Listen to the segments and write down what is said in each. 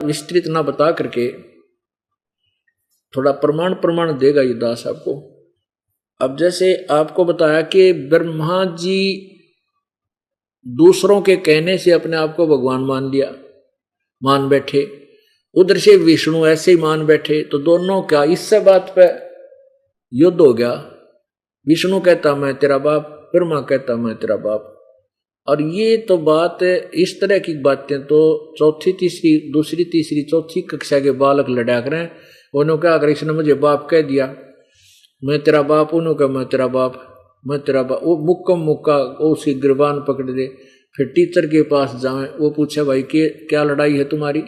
विस्तृत ना बता करके थोड़ा प्रमाण देगा ये दास आपको। अब जैसे आपको बताया कि ब्रह्मा जी दूसरों के कहने से अपने आप को भगवान मान बैठे, उधर से विष्णु ऐसे ही मान बैठे, तो दोनों का इससे बात पे युद्ध हो गया। विष्णु कहता मैं तेरा बाप, ब्रह्मा कहता मैं तेरा बाप। और ये तो बात इस तरह की बातें तो चौथी तीसरी दूसरी तीसरी चौथी कक्षा के बालक लड़ा करें। उन्होंने क्या कर, इसने मुझे बाप कह दिया, मैं तेरा बाप, उन्होंने कहा मैं तेरा बाप, मैं तेरा बाप। वो मुक्का वो उसकी गिरबान पकड़ दे, फिर टीचर के पास जाए, वो पूछे भाई के क्या लड़ाई है तुम्हारी।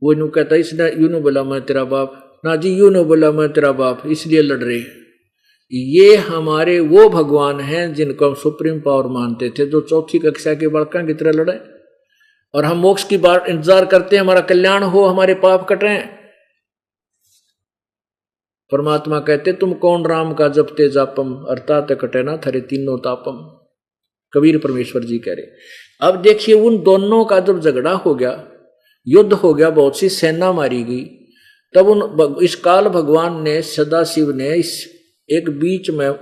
वो यूँ कहता इसने यूँ बोला मैं तेरा बाप, ना जी यूँ बोला मैं तेरा बाप, इसलिए लड़ रहे। ये हमारे वो भगवान हैं जिनको हम सुप्रीम पावर मानते थे, जो चौथी कक्षा के बालकों की तरह लड़े। और हम मोक्ष की बार इंतजार करते हैं, हमारा कल्याण हो, हमारे पाप कटे। परमात्मा कहते तुम कौन राम का जपते जापम, अर्थात कटे ना थरे तीनों तापम। कबीर परमेश्वर जी कह रहे। अब देखिए उन दोनों का जब झगड़ा हो गया, युद्ध हो गया, बहुत सी सेना मारी गई, तब इस काल भगवान ने, सदाशिव ने इस एक बीच में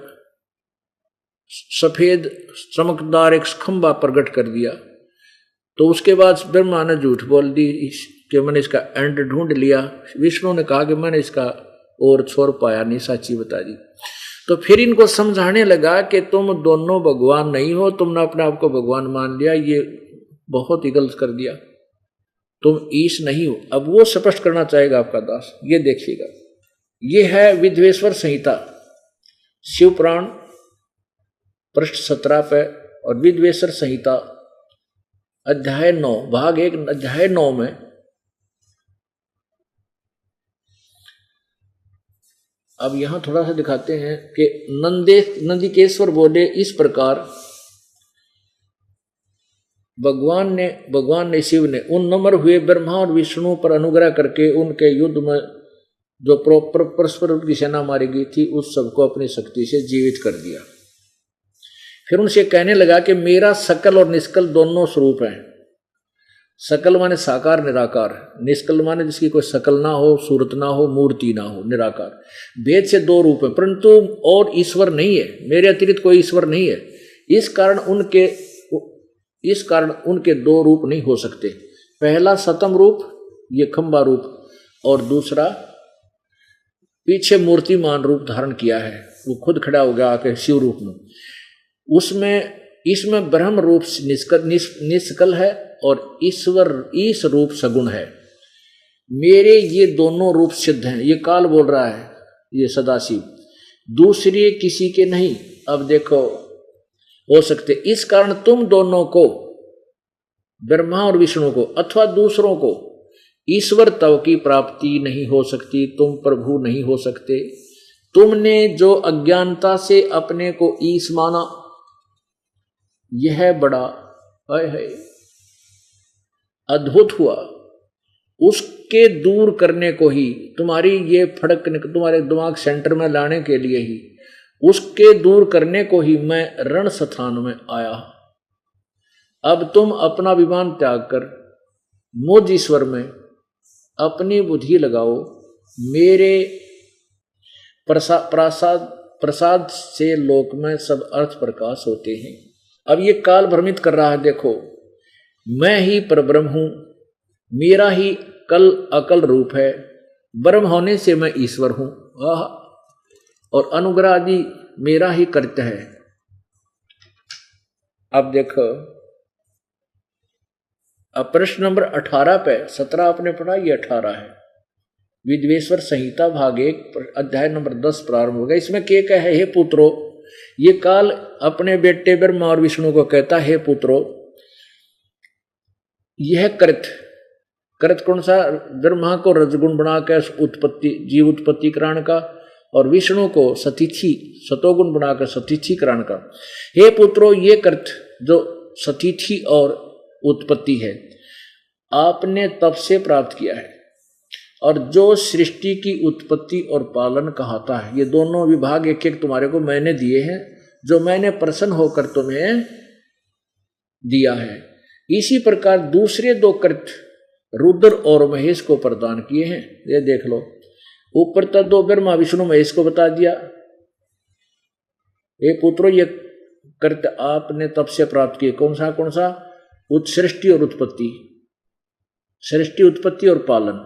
सफेद चमकदार एक खंभा प्रकट कर दिया। तो उसके बाद ब्रह्मा ने झूठ बोल दी कि मैंने इसका एंड ढूंढ लिया। विष्णु ने कहा कि मैंने इसका और छोर पाया नहीं, साची बता दी। तो फिर इनको समझाने लगा कि तुम दोनों भगवान नहीं हो, तुमने अपने आप को भगवान मान लिया, ये बहुत ही गलत कर दिया, तुम ईश नहीं हो। अब वो स्पष्ट करना चाहेगा आपका दास, ये देखिएगा। ये है विद्वेश्वर संहिता, शिव पुराण पृष्ठ 17 पे, और विद्वेश्वर संहिता अध्याय 9 भाग 1 अध्याय 9 में अब यहां थोड़ा सा दिखाते हैं कि नंदिकेश्वर बोले इस प्रकार भगवान ने शिव ने उन नम्र हुए ब्रह्मा और विष्णु पर अनुग्रह करके उनके युद्ध में जो परस्पर उनकी सेना मारी गई थी उस सबको अपनी शक्ति से जीवित कर दिया। फिर उनसे कहने लगा कि मेरा सकल और निष्कल दोनों स्वरूप हैं। सकल माने साकार निराकार, निष्कल माने जिसकी कोई सकल ना हो, सूरत ना हो, मूर्ति ना हो, निराकार। भेद से दो रूप है, परंतु और ईश्वर नहीं है, मेरे अतिरिक्त कोई ईश्वर नहीं है। इस कारण उनके दो रूप नहीं हो सकते। पहला सतम रूप, ये खंबा रूप, और दूसरा पीछे मूर्तिमान रूप धारण किया है, वो खुद खड़ा हो गया आके शिव रूप में। इसमें ब्रह्म रूप निष्कल है और ईश रूप सगुण है। मेरे ये दोनों रूप सिद्ध हैं, ये काल बोल रहा है, ये सदाशिव, दूसरे किसी के नहीं। अब देखो हो सकते, इस कारण तुम दोनों को, ब्रह्मा और विष्णु को अथवा दूसरों को, ईश्वर तव की प्राप्ति नहीं हो सकती, तुम प्रभु नहीं हो सकते। तुमने जो अज्ञानता से अपने को ईश माना, यह बड़ा है अद्भुत हुआ। उसके दूर करने को ही, तुम्हारी ये फड़क तुम्हारे दिमाग सेंटर में लाने के लिए ही, उसके दूर करने को ही मैं रण स्थान में आया। अब तुम अपना विमान त्याग कर मुझ ईश्वर में अपनी बुद्धि लगाओ। मेरे प्रसाद से लोक में सब अर्थ प्रकाश होते हैं। अब ये काल भ्रमित कर रहा है, देखो मैं ही परब्रह्म हूं, मेरा ही कल अकल रूप है, ब्रह्म होने से मैं ईश्वर हूं, और अनुग्रह आदि मेरा ही कर्तव्य है। अब देखो, अब प्रश्न नंबर 18 पे, 17 आपने पढ़ा, ये 18 है। विद्वेश्वर संहिता भाग 1 अध्याय नंबर 10 प्रारंभ होगा। इसमें क्या कहे, हे पुत्रो, ये काल अपने बेटे ब्रह्मा और विष्णु को कहता है, हे पुत्रो, यह कृत कौन सा, ब्रह्मा को रजगुण बनाकर जीव उत्पत्ति कराने का, और विष्णु को सतोगुण बनाकर सतिथि कराने का। हे पुत्रो, ये कृत जो सतिथि और उत्पत्ति है, आपने तप से प्राप्त किया है, और जो सृष्टि की उत्पत्ति और पालन कहता है, ये दोनों विभाग एक एक तुम्हारे को मैंने दिए हैं, जो मैंने प्रसन्न होकर तुम्हें दिया है। इसी प्रकार दूसरे दो कृत रुद्र और महेश को प्रदान किए हैं। ये देख लो, ऊपर तक दो ब्रह्मा विष्णु महेश को बता दिया, ये पुत्रो ये करते आपने तब से प्राप्त किए। कौन सा सृष्टि और उत्पत्ति, सृष्टि उत्पत्ति और पालन,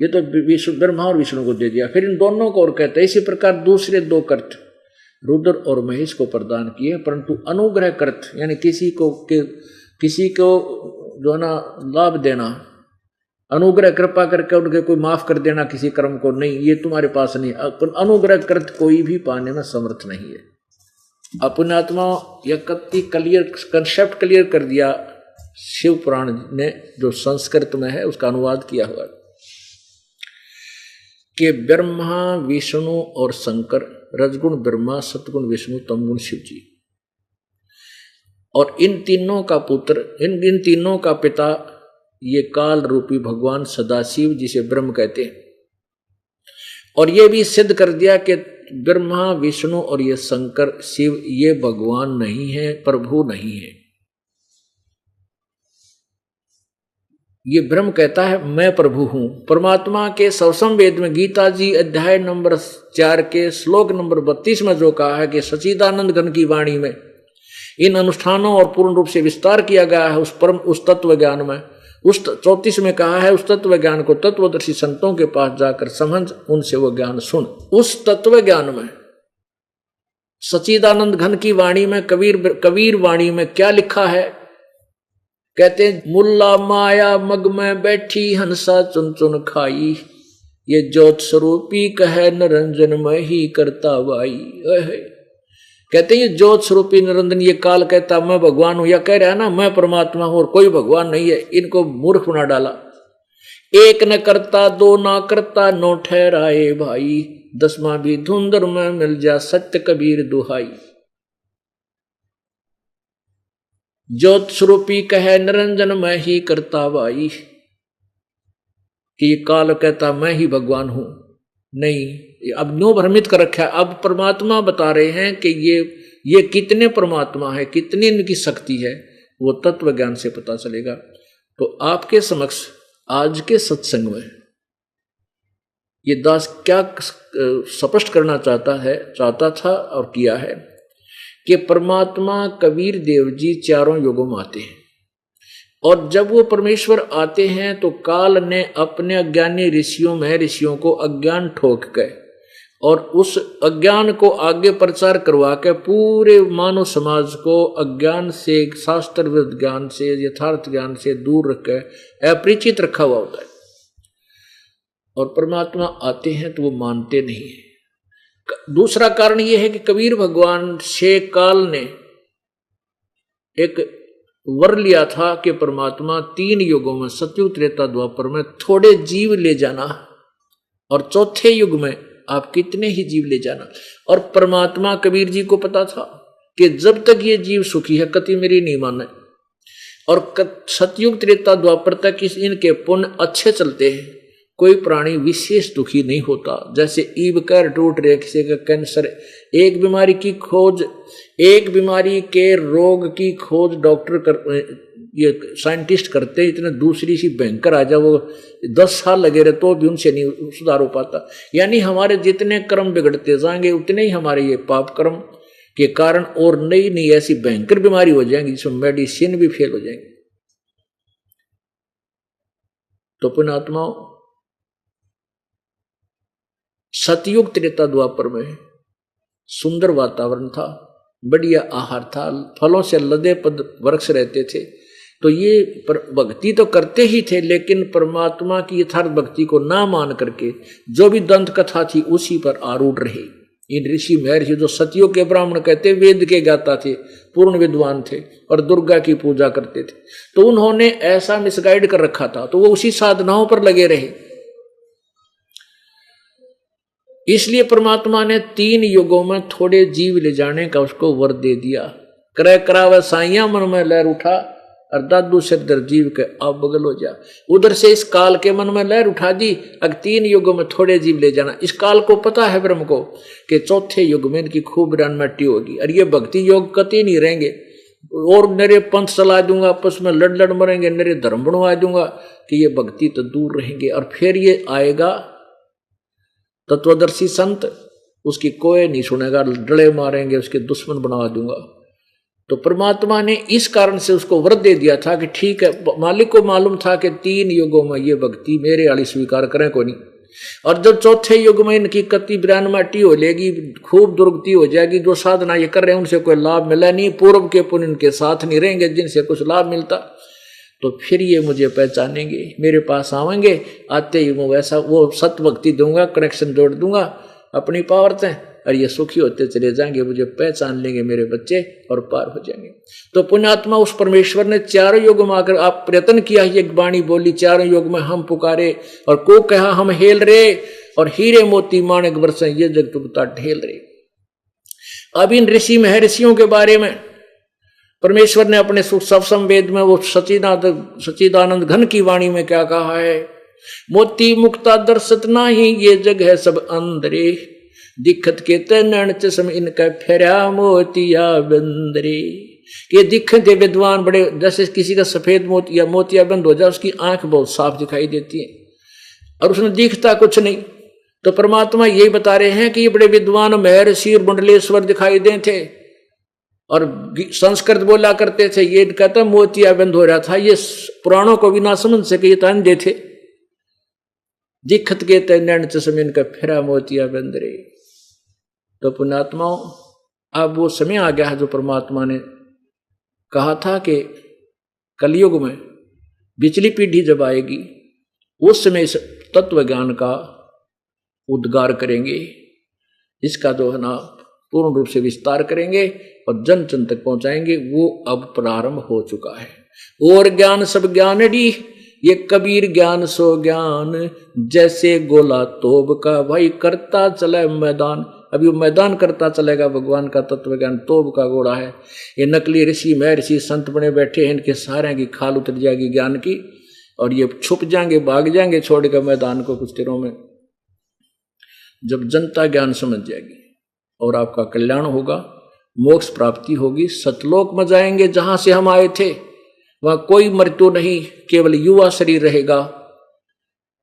ये तो ब्रह्मा और विष्णु को दे दिया। फिर इन दोनों को और कहते हैं इसी प्रकार दूसरे दो कर्त रुद्र और महेश को प्रदान किए, परंतु अनुग्रह कर्त यानी किसी को जो ना लाभ देना, अनुग्रह कृपा करके उनके कोई माफ कर देना किसी कर्म को, नहीं, ये तुम्हारे पास नहीं। अनुग्रह कर्त कोई भी पाने में समर्थ नहीं है। अपने आत्मा क्लियर कंसेप्ट क्लियर कर दिया शिव पुराण ने, जो संस्कृत में है उसका अनुवाद किया हुआ कि ब्रह्मा विष्णु और शंकर, रजगुण ब्रह्मा, सतगुण विष्णु, तमगुण शिव जी, और इन तीनों का पुत्र, इन तीनों का पिता ये काल रूपी भगवान सदाशिव जिसे ब्रह्म कहते हैं। और ये भी सिद्ध कर दिया कि ब्रह्मा विष्णु और ये शंकर शिव ये भगवान नहीं है, प्रभु नहीं है। ये ब्रह्म कहता है मैं प्रभु हूं। परमात्मा के सवसम वेद में गीता जी अध्याय नंबर 4 के श्लोक नंबर 32 में जो कहा है कि सच्चिदानंद घन की वाणी में इन अनुष्ठानों और पूर्ण रूप से विस्तार किया गया है उस तत्व ज्ञान में। उस 34 में कहा है उस तत्व ज्ञान को तत्वदर्शी संतों के पास जाकर समझ, उनसे वो ज्ञान सुन। उस तत्व ज्ञान में सच्चिदानंद घन की वाणी में, कबीर वाणी में क्या लिखा है? कहते हैं मुल्ला माया मग में बैठी हंसा चुन चुन खाई, ये ज्योत स्वरूपी कहे निरंजन में ही करता वाई। कहते हैं ये ज्योत स्वरूपी निरंजन, ये काल कहता मैं भगवान हूं, या कह रहा है ना मैं परमात्मा हूं और कोई भगवान नहीं है। इनको मूर्ख बना डाला। एक न करता दो ना करता नो ठहराए भाई, 10वां भी धुंधर में मिल जा सत्य कबीर दुहाई। ज्योत स्वरूपी कहे निरंजन मैं ही करता वाई, कि ये काल कहता मैं ही भगवान हूं, नहीं, अब न्यू भ्रमित कर रखा है। अब परमात्मा बता रहे हैं कि ये कितने परमात्मा है, कितनी इनकी शक्ति है, वो तत्व ज्ञान से पता चलेगा। तो आपके समक्ष आज के सत्संग में ये दास क्या स्पष्ट करना चाहता था और किया है कि परमात्मा कबीर देव जी चारों युगों में आते हैं, और जब वो परमेश्वर आते हैं तो काल ने अपने अज्ञानी ऋषियों को अज्ञान ठोक के और उस अज्ञान को आगे प्रचार करवा के पूरे मानव समाज को अज्ञान से, शास्त्र विरुद्ध ज्ञान से, यथार्थ ज्ञान से दूर रख के अपरिचित रखा हुआ होता है। और परमात्मा आते हैं तो वो मानते नहीं है। दूसरा कारण यह है कि कबीर भगवान से काल ने एक वर लिया था कि परमात्मा 3 युगों में, सतयुग त्रेता द्वापर में थोड़े जीव ले जाना, और चौथे युग में आप कितने ही जीव ले जाना। और परमात्मा कबीर जी को पता था कि जब तक ये जीव सुखी है कति मेरी नहीं माने, और सतयुग त्रेता द्वापर तक इनके पुण्य अच्छे चलते हैं, कोई प्राणी विशेष दुखी नहीं होता। जैसे ईब कर टूट रहे, किसी का कैंसर, एक बीमारी के रोग की खोज ये साइंटिस्ट करते, इतने दूसरी सी भयंकर आ जाए वो 10 साल लगे रहे तो भी उनसे नहीं सुधार हो पाता। यानी हमारे जितने कर्म बिगड़ते जाएंगे उतने ही हमारे ये पाप कर्म के कारण और नई ऐसी भयंकर बीमारी हो जाएंगी जिसमें मेडिसिन भी फेल हो जाएंगे। तो पुण्यात्माओं, सतयुग त्रेता द्वापर में सुंदर वातावरण था, बढ़िया आहार था, फलों से लदे पद वृक्ष रहते थे। तो ये भक्ति तो करते ही थे, लेकिन परमात्मा की यथार्थ भक्ति को ना मान करके जो भी दंत कथा थी उसी पर आरूढ़ रहे। इन ऋषि महर्षि जो सतयुग के ब्राह्मण कहते, वेद के गाता थे, पूर्ण विद्वान थे और दुर्गा की पूजा करते थे, तो उन्होंने ऐसा मिसगाइड कर रखा था, तो वो उसी साधनाओं पर लगे रहे। इसलिए परमात्मा ने 3 युगों में थोड़े जीव ले जाने का उसको वर दे दिया। क्रय करावे साइया मन में लहर उठा, और दादू सिरदर जीव के आप बगल हो जा। उधर से इस काल के मन में लहर उठा दी, अब 3 युगों में थोड़े जीव ले जाना। इस काल को पता है ब्रह्म को कि चौथे युग में इनकी खूब रान मट्टी होगी, और ये भक्ति योग कति नहीं रहेंगे। और मेरे पंथ चला दूंगा, आपस में लड़ लड़ मरेंगे, मेरे धर्म बनवा दूंगा कि ये भक्ति तो दूर रहेंगे। और फिर ये आएगा तत्वदर्शी संत, उसकी कोई नहीं सुनेगा, डले मारेंगे, उसके दुश्मन बना दूंगा। तो परमात्मा ने इस कारण से उसको व्रत दे दिया था कि ठीक है, मालिक को मालूम था कि 3 युगों में ये भक्ति मेरे वाली स्वीकार करें को नहीं, और जब चौथे युग में इनकी कति बिरान माटी हो लेगी, खूब दुर्गति हो जाएगी, जो साधना ये कर रहे हैं उनसे कोई लाभ मिला नहीं, पूर्व के पुण्य इनके साथ नहीं रहेंगे जिनसे कुछ लाभ मिलता, तो फिर ये मुझे पहचानेंगे, मेरे पास आवेंगे, आते ही मैं वैसा वो सत्य भक्ति दूंगा, कनेक्शन जोड़ दूंगा अपनी पावर से, और ये सुखी होते चले जाएंगे, मुझे पहचान लेंगे मेरे बच्चे और पार हो जाएंगे। तो पुण्यात्मा उस परमेश्वर ने 4 युग में आकर आप प्रयत्न किया, ये वाणी बोली, 4 युग में हम पुकारे और को कहा हम हेल रे, और हीरे मोती माणिक बरसे ये जग तुमता ढेल रे। अब इन ऋषि महर्षियों के बारे में परमेश्वर ने अपने सप्तम वेद में वो सच्चिदानंद घन की वाणी में क्या कहा है, मोती मुक्ता दर्शत नाही, ये जग है सब अंदरे, दिखत के तैन चश्म इनका फेरा मोतिया बंदरे। ये दिखते विद्वान बड़े, जैसे किसी का सफेद मोतिया बंद हो जाए, उसकी आंख बहुत साफ दिखाई देती है और उसमें दिखता कुछ नहीं। तो परमात्मा यही बता रहे हैं कि ये बड़े विद्वान महर्षि और मंडलेश्वर दिखाई दे थे और संस्कृत बोला करते थे, ये कहता मोतिया बंद हो रहा था, ये पुराणों को भी ना समझ सके, ये तो अंधे थे। दिखत के तैन चश्म इनका फेरा मोतिया बंदरे। तो पुण्यात्माओं, अब वो समय आ गया है जो परमात्मा ने कहा था कि कलयुग में बिचली पीढ़ी जब आएगी उस समय इस तत्व ज्ञान का उद्गार करेंगे, इसका जो है ना पूर्ण रूप से विस्तार करेंगे और जन जन तक पहुंचाएंगे। वो अब प्रारंभ हो चुका है। और ज्ञान सब ज्ञानड़ी, ये कबीर ज्ञान सो ज्ञान, जैसे गोला तोब का, भाई करता चले मैदान। अभी वो मैदान करता चलेगा भगवान का तत्व ज्ञान, तोब का घोड़ा है। ये नकली ऋषि महर्षि संत बने बैठे हैं, इनके सारे की खाल उतर जाएगी ज्ञान की, और ये छुप जाएंगे, भाग जाएंगे छोड़कर मैदान को कुछ दिनों में। जब जनता ज्ञान समझ जाएगी और आपका कल्याण होगा, मोक्ष प्राप्ति होगी, सतलोक में जाएंगे जहां से हम आए थे, वहां कोई मृत्यु नहीं, केवल युवा शरीर रहेगा।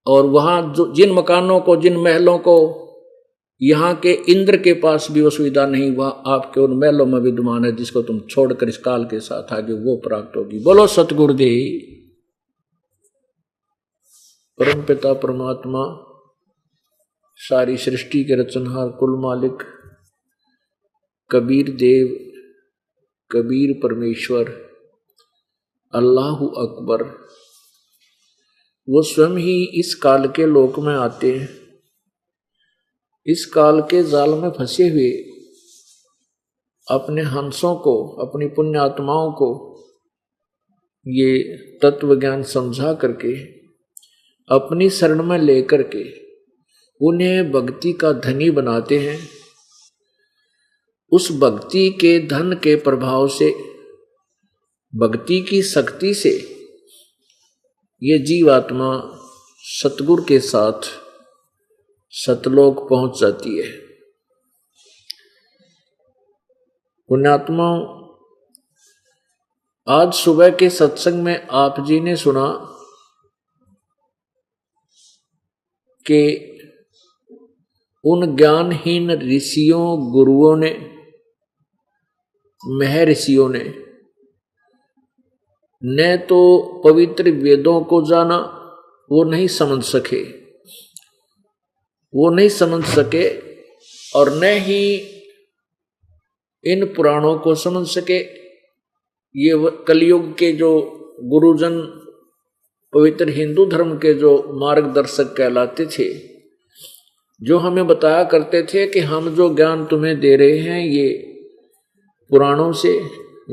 और वहां जो जिन मकानों को, जिन महलों को यहाँ के इंद्र के पास भी वो सुविधा नहीं, वह आपके उन महलों में विद्यमान है, जिसको तुम छोड़कर इस काल के साथ आगे वो प्राप्त होगी। बोलो सतगुरुदेव। परम पिता परमात्मा, सारी सृष्टि के रचनहार, कुल मालिक, कबीर देव, कबीर परमेश्वर, अल्लाहु अकबर, वो स्वयं ही इस काल के लोक में आते हैं। इस काल के जाल में फंसे हुए अपने हंसों को, अपनी पुण्यात्माओं को ये तत्व ज्ञान समझा करके अपनी शरण में लेकर के उन्हें भक्ति का धनी बनाते हैं। उस भक्ति के धन के प्रभाव से, भक्ति की शक्ति से ये जीवात्मा सतगुरु के साथ सतलोक पहुंच जाती है। पुण्यात्मा, आज सुबह के सत्संग में आप जी ने सुना कि उन ज्ञानहीन ऋषियों, गुरुओं ने, महर्षियों ने न तो पवित्र वेदों को जाना, वो नहीं समझ सके, और न ही इन पुराणों को समझ सके। ये कलयुग के जो गुरुजन, पवित्र हिंदू धर्म के जो मार्गदर्शक कहलाते थे, जो हमें बताया करते थे कि हम जो ज्ञान तुम्हें दे रहे हैं ये पुराणों से,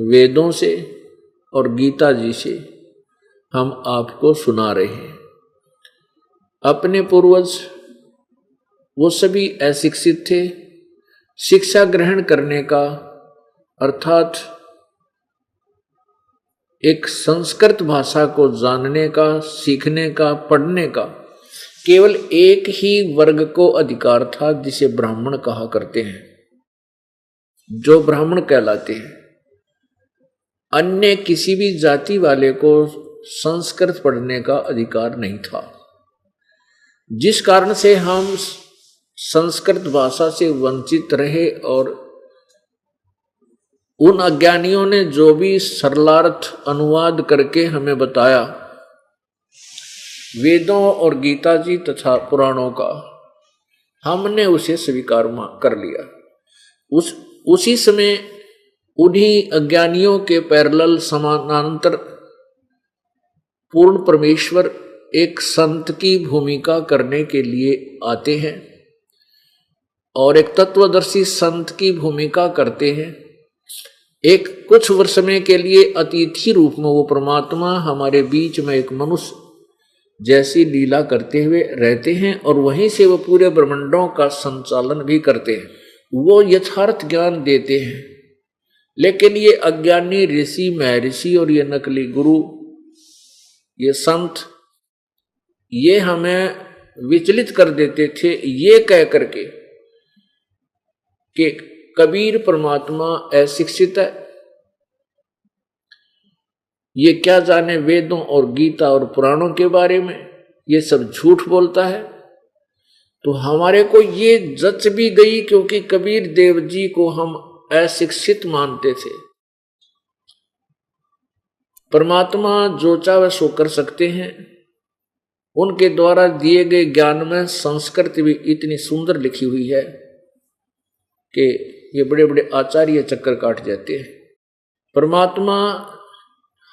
वेदों से और गीता जी से हम आपको सुना रहे हैं। अपने पूर्वज वो सभी अशिक्षित थे। शिक्षा ग्रहण करने का अर्थात एक संस्कृत भाषा को जानने का, सीखने का, पढ़ने का केवल एक ही वर्ग को अधिकार था, जिसे ब्राह्मण कहा करते हैं, जो ब्राह्मण कहलाते हैं। अन्य किसी भी जाति वाले को संस्कृत पढ़ने का अधिकार नहीं था, जिस कारण से हम संस्कृत भाषा से वंचित रहे। और उन अज्ञानियों ने जो भी सरलार्थ अनुवाद करके हमें बताया वेदों और गीता जी तथा पुराणों का, हमने उसे स्वीकार कर लिया। उसी समय उन्हीं अज्ञानियों के पैरेलल समानांतर पूर्ण परमेश्वर एक संत की भूमिका करने के लिए आते हैं और एक तत्वदर्शी संत की भूमिका करते हैं। एक कुछ समय के लिए अतिथि रूप में वो परमात्मा हमारे बीच में एक मनुष्य जैसी लीला करते हुए रहते हैं और वहीं से वो पूरे ब्रह्मांडों का संचालन भी करते हैं। वो यथार्थ ज्ञान देते हैं, लेकिन ये अज्ञानी ऋषि महर्षि और ये नकली गुरु, ये संत, ये हमें विचलित कर देते थे ये कह करके कि कबीर परमात्मा अशिक्षित है, ये क्या जाने वेदों और गीता और पुराणों के बारे में, ये सब झूठ बोलता है। तो हमारे को ये जच भी गई, क्योंकि कबीर देव जी को हम अशिक्षित मानते थे। परमात्मा जो चाहे सो कर सकते हैं। उनके द्वारा दिए गए ज्ञान में संस्कृत भी इतनी सुंदर लिखी हुई है कि ये बड़े बड़े आचार्य चक्कर काट जाते हैं। परमात्मा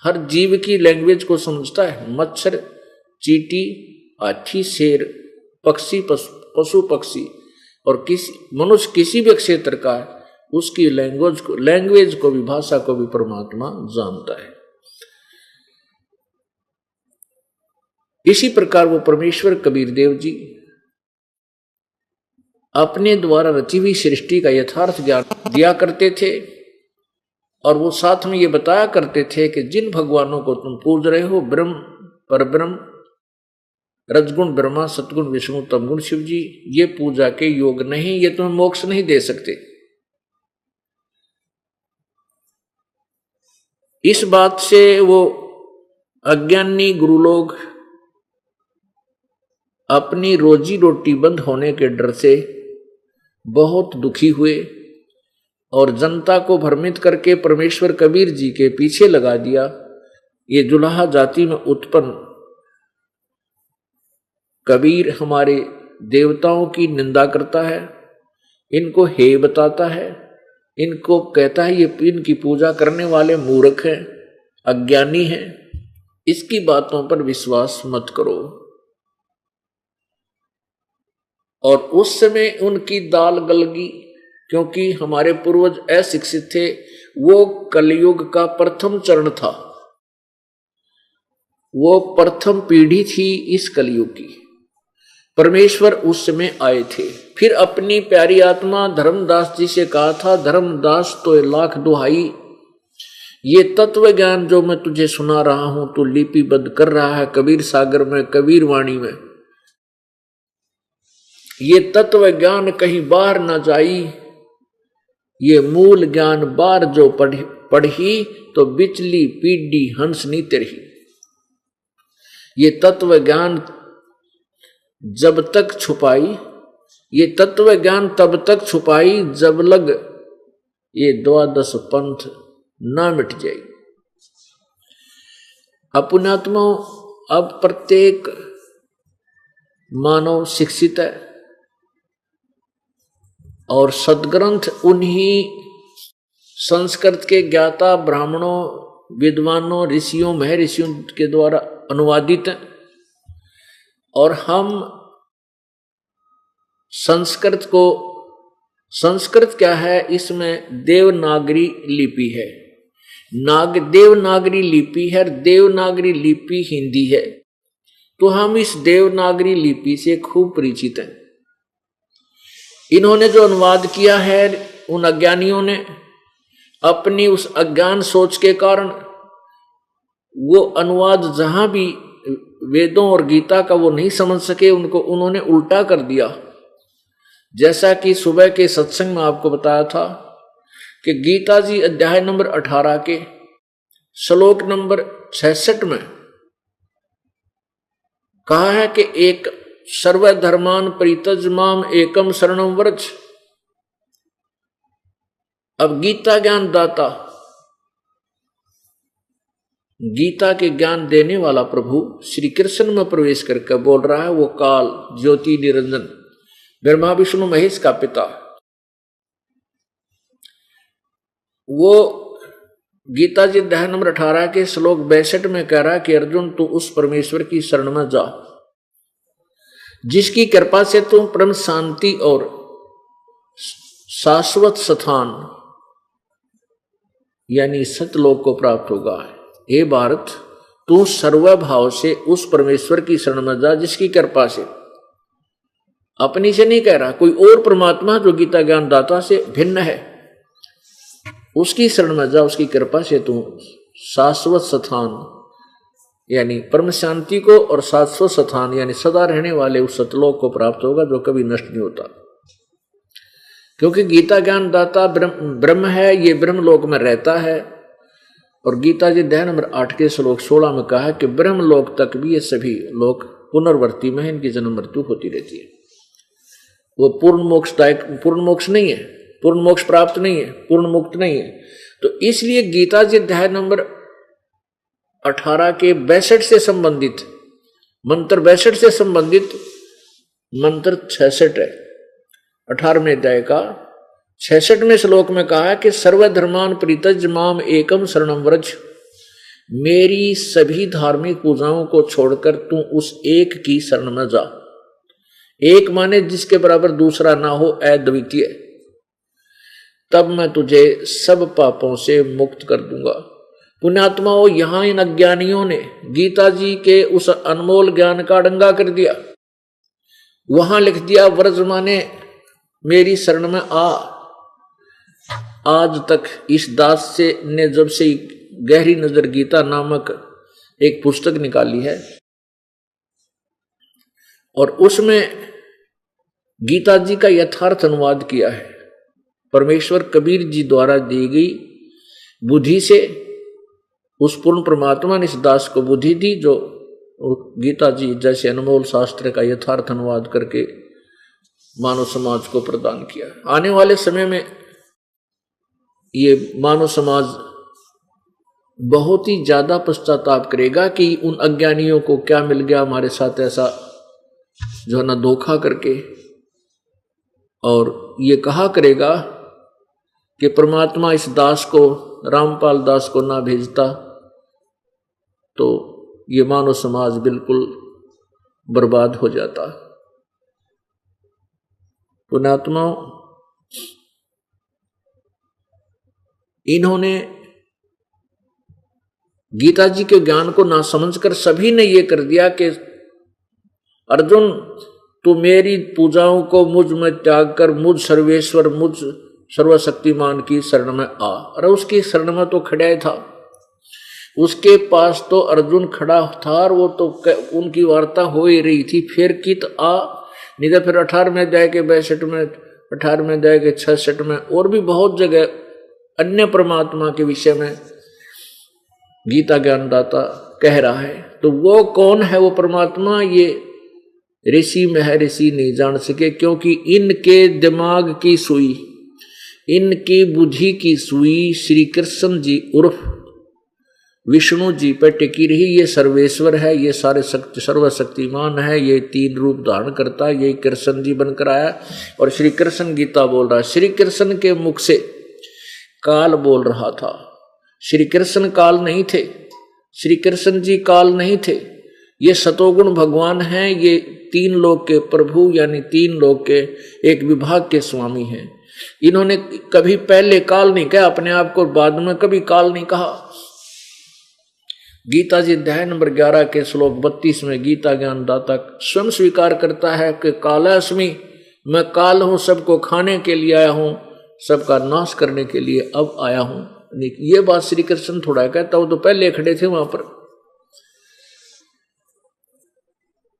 हर जीव की लैंग्वेज को समझता है। मच्छर, चींटी, हाथी, शेर, पक्षी, पशु पक्षी और मनुष्य किसी भी क्षेत्र का है, उसकी लैंग्वेज को भी, भाषा को भी परमात्मा जानता है। इसी प्रकार वो परमेश्वर कबीर देव जी अपने द्वारा रची हुई सृष्टि का यथार्थ ज्ञान दिया करते थे और वो साथ में ये बताया करते थे कि जिन भगवानों को तुम पूज रहे हो, ब्रह्म, परब्रह्म, रजगुण ब्रह्मा, सतगुण विष्णु, तमगुण शिव जी, ये पूजा के योग नहीं, ये तुम्हें मोक्ष नहीं दे सकते। इस बात से वो अज्ञानी गुरु लोग अपनी रोजी रोटी बंद होने के डर से बहुत दुखी हुए और जनता को भ्रमित करके परमेश्वर कबीर जी के पीछे लगा दिया। ये जुलाहा जाति में उत्पन्न कबीर हमारे देवताओं की निंदा करता है, इनको हे बताता है, इनको कहता है ये इनकी पूजा करने वाले मूर्ख हैं, अज्ञानी हैं, इसकी बातों पर विश्वास मत करो। और उस समय उनकी दाल गल गई, क्योंकि हमारे पूर्वज अशिक्षित थे। वो कलयुग का प्रथम चरण था, वो प्रथम पीढ़ी थी इस कलयुग की। परमेश्वर उस समय आए थे। फिर अपनी प्यारी आत्मा धर्मदास जी से कहा था, धर्मदास तो लाख दुहाई, ये तत्व ज्ञान जो मैं तुझे सुना रहा हूं तो लिपिबद्ध कर रहा है कबीर सागर में, कबीर वाणी में, ये तत्व ज्ञान कहीं बाहर न जाई, ये मूल ज्ञान बार जो पढ़ी तो बिचली पीढ़ी हंस नी तेरही। ये तत्व ज्ञान जब तक छुपाई, ये तत्व ज्ञान तब तक छुपाई जब लग ये द्वादश पंथ ना मिट जाए। अपुण्यात्मा, अब प्रत्येक मानव शिक्षित है और सदग्रंथ उन्हीं संस्कृत के ज्ञाता ब्राह्मणों, विद्वानों, ऋषियों, महर्षियों के द्वारा अनुवादित हैं और हम संस्कृत को, संस्कृत क्या है, इसमें देवनागरी लिपि है, देवनागरी लिपि है, देवनागरी लिपि हिंदी है, तो हम इस देवनागरी लिपि से खूब परिचित हैं। इन्होंने जो अनुवाद किया है, उन अज्ञानियों ने अपनी उस अज्ञान सोच के कारण वो अनुवाद जहां भी वेदों और गीता का वो नहीं समझ सके, उनको उन्होंने उल्टा कर दिया। जैसा कि सुबह के सत्संग में आपको बताया था कि गीता जी अध्याय नंबर 18 के श्लोक नंबर 66 में कहा है कि एक सर्वधर्मान परित्यज माम एकम शरणम व्रज। अब गीता ज्ञान दाता, गीता के ज्ञान देने वाला प्रभु श्री कृष्ण में प्रवेश करके बोल रहा है, वो काल ज्योति निरंजन ब्रह्मा विष्णु महेश का पिता, वो गीता जी अध्याय नंबर 18 के श्लोक 62 में कह रहा है कि अर्जुन तू उस परमेश्वर की शरण में जा जिसकी कृपा से तू परम शांति और शाश्वत स्थान यानी सतलोक को प्राप्त होगा। हे भारत, तू सर्वभाव से उस परमेश्वर की शरण में जा जिसकी कृपा से, अपनी से नहीं कह रहा, कोई और परमात्मा जो गीता ज्ञान दाता से भिन्न है, उसकी शरण में जा, उसकी कृपा से तू शाश्वत स्थान यानी परम शांति को और शाश्वत स्थान यानी सदा रहने वाले उस सतलोक को प्राप्त होगा जो कभी नष्ट नहीं होता। क्योंकि गीता ज्ञान दाता ब्रह्म है, ये ब्रह्मलोक में रहता है। और गीता जी अध्याय नंबर 8 के श्लोक 16 में कहा है कि ब्रह्मलोक तक भी ये सभी लोग पुनर्वर्ती में इनकी जन्म मृत्यु होती रहती है। वो पूर्ण मोक्ष नहीं है, पूर्ण मोक्ष प्राप्त नहीं है, पूर्ण मुक्त नहीं है। तो इसलिए गीता जी अध्याय नंबर 18 के 62 से संबंधित मंत्र 62 से संबंधित मंत्र 66 है। 18वें अध्याय का 66वें श्लोक में कहा है कि सर्वधर्मान परित्यज माम एकम शरणम व्रज, मेरी सभी धार्मिक पूजाओं को छोड़कर तू उस एक की शरण में जा। एक माने जिसके बराबर दूसरा ना हो, अद्वितीय, तब मैं तुझे सब पापों से मुक्त कर दूंगा। पुण्यात्माओं, यहां इन अज्ञानियों ने गीता जी के उस अनमोल ज्ञान का डंगा कर दिया। वहां लिख दिया व्रज माने मेरी शरण में आ। आज तक इस दास से ने जब से गहरी नजर गीता नामक एक पुस्तक निकाली है और उसमें गीता जी का यथार्थ अनुवाद किया है, परमेश्वर कबीर जी द्वारा दी गई बुद्धि से उस पूर्ण परमात्मा ने इस दास को बुद्धि दी जो गीता जी जैसे अनमोल शास्त्र का यथार्थ अनुवाद करके मानव समाज को प्रदान किया। आने वाले समय में ये मानव समाज बहुत ही ज्यादा पश्चाताप करेगा कि उन अज्ञानियों को क्या मिल गया हमारे साथ ऐसा, जो है ना धोखा करके, और ये कहा करेगा कि परमात्मा इस दास को, रामपाल दास को ना भेजता तो ये मानव समाज बिल्कुल बर्बाद हो जाता। पुण्यात्माओं, इन्होंने गीता जी के ज्ञान को ना समझकर सभी ने ये कर दिया कि अर्जुन तू मेरी पूजाओं को मुझ में त्याग कर मुझ सर्वेश्वर, मुझ सर्वशक्तिमान की शरण में आ। अरे उसकी शरण में तो खड़ा ही था, उसके पास तो अर्जुन खड़ा था और वो तो उनकी वार्ता हो ही रही थी। फिर कित आ, नहीं तो फिर 18वें अध्याय के 62 में, 18वें अध्याय के 66 में और भी बहुत जगह अन्य परमात्मा के विषय में गीता ज्ञानदाता कह रहा है। तो वो कौन है वो परमात्मा, ये ऋषि महर्षि नहीं जान सके, क्योंकि इनके दिमाग की सुई, इनकी बुद्धि की सुई श्री कृष्ण जी उर्फ विष्णु जी पर टिकी रही। ये सर्वेश्वर है, ये सारे सर्वशक्तिमान है, ये 3 रूप धारण करता है, ये कृष्ण जी बनकर आया। और श्री कृष्ण गीता बोल रहा है, श्री कृष्ण के मुख से काल बोल रहा था। श्री कृष्ण काल नहीं थे, श्री कृष्ण जी काल नहीं थे, ये सतोगुण भगवान हैं, ये 3 लोक के प्रभु यानी 3 लोक के एक विभाग के स्वामी हैं। इन्होंने कभी पहले काल नहीं कहा अपने आप को, बाद में कभी काल नहीं कहा। गीता जी अध्याय नंबर 11 के श्लोक 32 में गीता ज्ञान दाता स्वयं स्वीकार करता है कि कालास्मि, मैं काल हूं, सबको खाने के लिए आया हूं, सबका नाश करने के लिए अब आया हूं। ये बात श्री कृष्ण थोड़ा कहता, वो तो पहले खड़े थे वहां पर।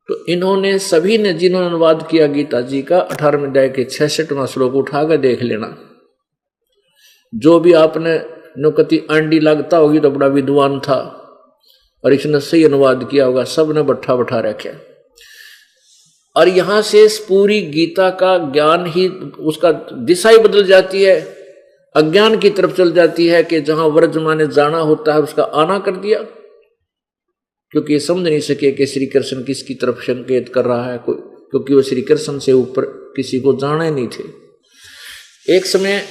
तो इन्होंने सभी ने जिन्होंने अनुवाद किया गीता जी का 18वें अध्याय के 66वां श्लोक उठाकर देख लेना। जो भी आपने नुकती अंडी लगता होगी तो बड़ा विद्वान था और इसने सही अनुवाद किया होगा, सब ने बट्ठा बैठा रखे। और यहां से पूरी गीता का ज्ञान ही उसका दिशा ही बदल जाती है, अज्ञान की तरफ चल जाती है कि जहां वर्तमान ने जाना होता है उसका आना कर दिया, क्योंकि ये समझ नहीं सके कि श्री कृष्ण किसकी तरफ संकेत कर रहा है कोई, क्योंकि वो श्री कृष्ण से ऊपर किसी को जाने नहीं थे। एक समय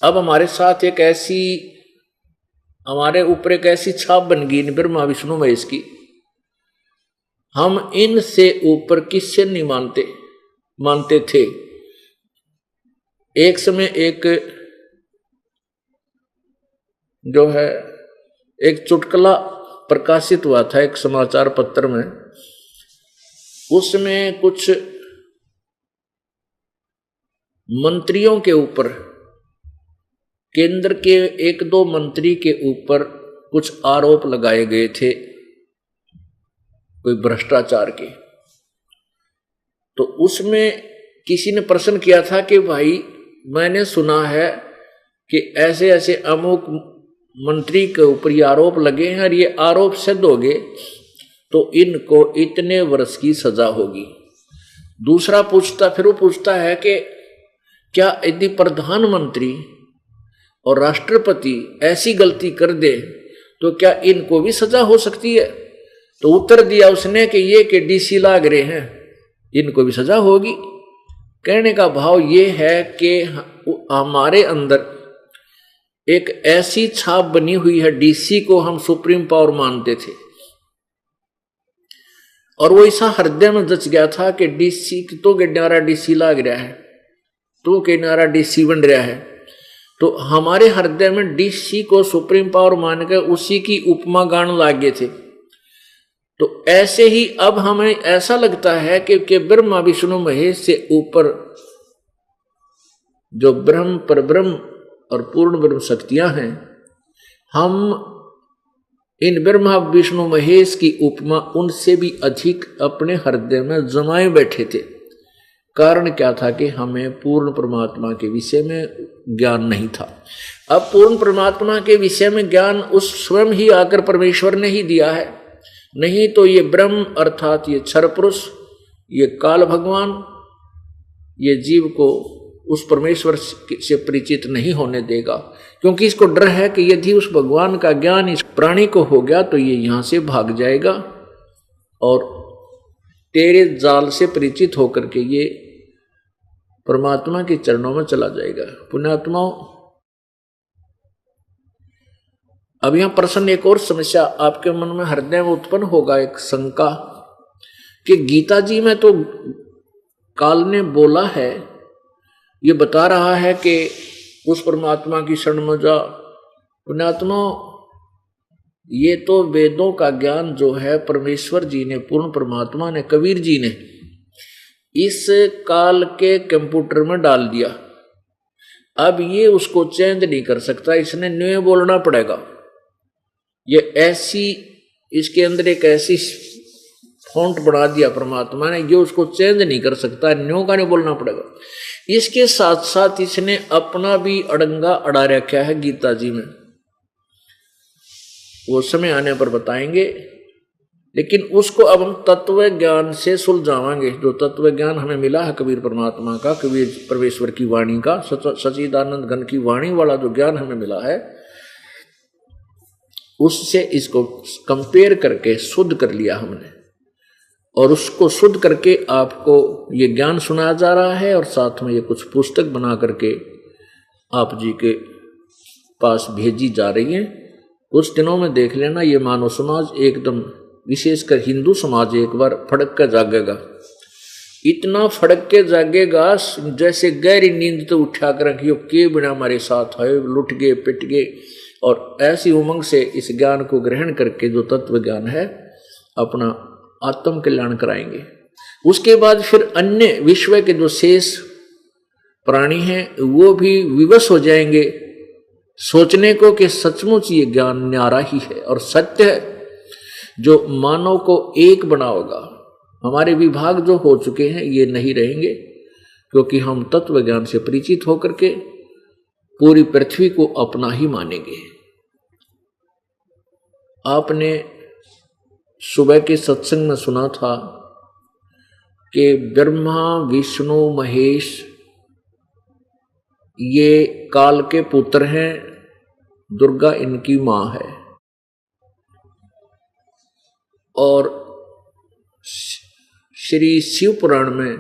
अब हमारे साथ एक ऐसी, हमारे ऊपर एक ऐसी छाप बन गई ब्रह्मा विष्णु महेश की, हम इनसे ऊपर किससे नहीं मानते थे। एक समय एक जो है एक चुटकुला प्रकाशित हुआ था एक समाचार पत्र में, उसमें कुछ मंत्रियों के ऊपर, केंद्र के एक दो मंत्री के ऊपर कुछ आरोप लगाए गए थे कोई भ्रष्टाचार के। तो उसमें किसी ने प्रश्न किया था कि भाई मैंने सुना है कि ऐसे ऐसे अमुक मंत्री के ऊपर ये आरोप लगे हैं और ये आरोप सिद्ध हो गए तो इनको इतने वर्ष की सजा होगी। दूसरा फिर वो पूछता है कि क्या यदि प्रधानमंत्री और राष्ट्रपति ऐसी गलती कर दे तो क्या इनको भी सजा हो सकती है? तो उत्तर दिया उसने कि ये कि डीसी लाग रहे हैं, इनको भी सजा होगी। कहने का भाव ये है कि हमारे अंदर एक ऐसी छाप बनी हुई है, डीसी को हम सुप्रीम पावर मानते थे और वो ऐसा हृदय में जच गया था कि डीसी तो गड्यारा डीसी लाग रहा है, तो किनारा डीसी बन रहा है। तो हमारे हृदय में डीसी को सुप्रीम पावर मानकर उसी की उपमा गान लागे थे। तो ऐसे ही अब हमें ऐसा लगता है कि ब्रह्मा विष्णु महेश से ऊपर जो ब्रह्म परब्रह्म और पूर्ण ब्रह्म शक्तियां हैं, हम इन ब्रह्मा विष्णु महेश की उपमा उनसे भी अधिक अपने हृदय में जमाए बैठे थे। कारण क्या था कि हमें पूर्ण परमात्मा के विषय में ज्ञान नहीं था। अब पूर्ण परमात्मा के विषय में ज्ञान उस स्वयं ही आकर परमेश्वर ने ही दिया है, नहीं तो ये ब्रह्म अर्थात ये क्षर पुरुष, ये काल भगवान, ये जीव को उस परमेश्वर से परिचित नहीं होने देगा, क्योंकि इसको डर है कि यदि उस भगवान का ज्ञान इस प्राणी को हो गया तो ये यहां से भाग जाएगा और तेरे जाल से परिचित होकर के ये परमात्मा के चरणों में चला जाएगा। पुण्यात्माओं, अब यहां प्रश्न एक और समस्या आपके मन में हृदय में उत्पन्न होगा, एक शंका कि गीता जी में तो काल ने बोला है, ये बता रहा है कि उस परमात्मा की शरण में जा। पुण्यात्माओं, ये तो वेदों का ज्ञान जो है परमेश्वर जी ने, पूर्ण परमात्मा ने, कबीर जी ने इस काल के कंप्यूटर में डाल दिया। अब ये उसको चेंज नहीं कर सकता, इसने न्यू बोलना पड़ेगा। ये ऐसी, इसके अंदर एक ऐसी फॉन्ट बना दिया परमात्मा ने, ये उसको चेंज नहीं कर सकता, न्यू का नहीं बोलना पड़ेगा। इसके साथ साथ इसने अपना भी अड़ंगा अड़ा रखा है गीता जी में, वो समय आने पर बताएंगे। लेकिन उसको अब हम तत्व ज्ञान से सुलझावांगे। जो तत्व ज्ञान हमें मिला है कबीर परमात्मा का, कबीर परमेश्वर की वाणी का, सच्चिदानंद घन की वाणी वाला जो ज्ञान हमें मिला है, उससे इसको कंपेयर करके शुद्ध कर लिया हमने, और उसको शुद्ध करके आपको ये ज्ञान सुनाया जा रहा है। और साथ में ये कुछ पुस्तक बना करके आप जी के पास भेजी जा रही है। कुछ दिनों में देख लेना, ये मानव समाज एकदम, विशेषकर हिंदू समाज, एक बार फड़क कर जागेगा। इतना फड़क के जागेगा जैसे गहरी नींद तो उठा कर रखियो, के बिना हमारे साथ है, लुट गए, पिट गए। और ऐसी उमंग से इस ज्ञान को ग्रहण करके जो तत्व ज्ञान है अपना आत्म कल्याण कराएंगे। उसके बाद फिर अन्य विश्व के जो शेष प्राणी हैं वो भी विवश हो जाएंगे सोचने को कि सचमुच ये ज्ञान न्यारा ही है और सत्य है, जो मानव को एक बनाओगा। हमारे विभाग जो हो चुके हैं ये नहीं रहेंगे, क्योंकि हम तत्व ज्ञान से परिचित होकर के पूरी पृथ्वी को अपना ही मानेंगे। आपने सुबह के सत्संग में सुना था कि ब्रह्मा विष्णु महेश ये काल के पुत्र हैं, दुर्गा इनकी मां है। और श्री शिव पुराण में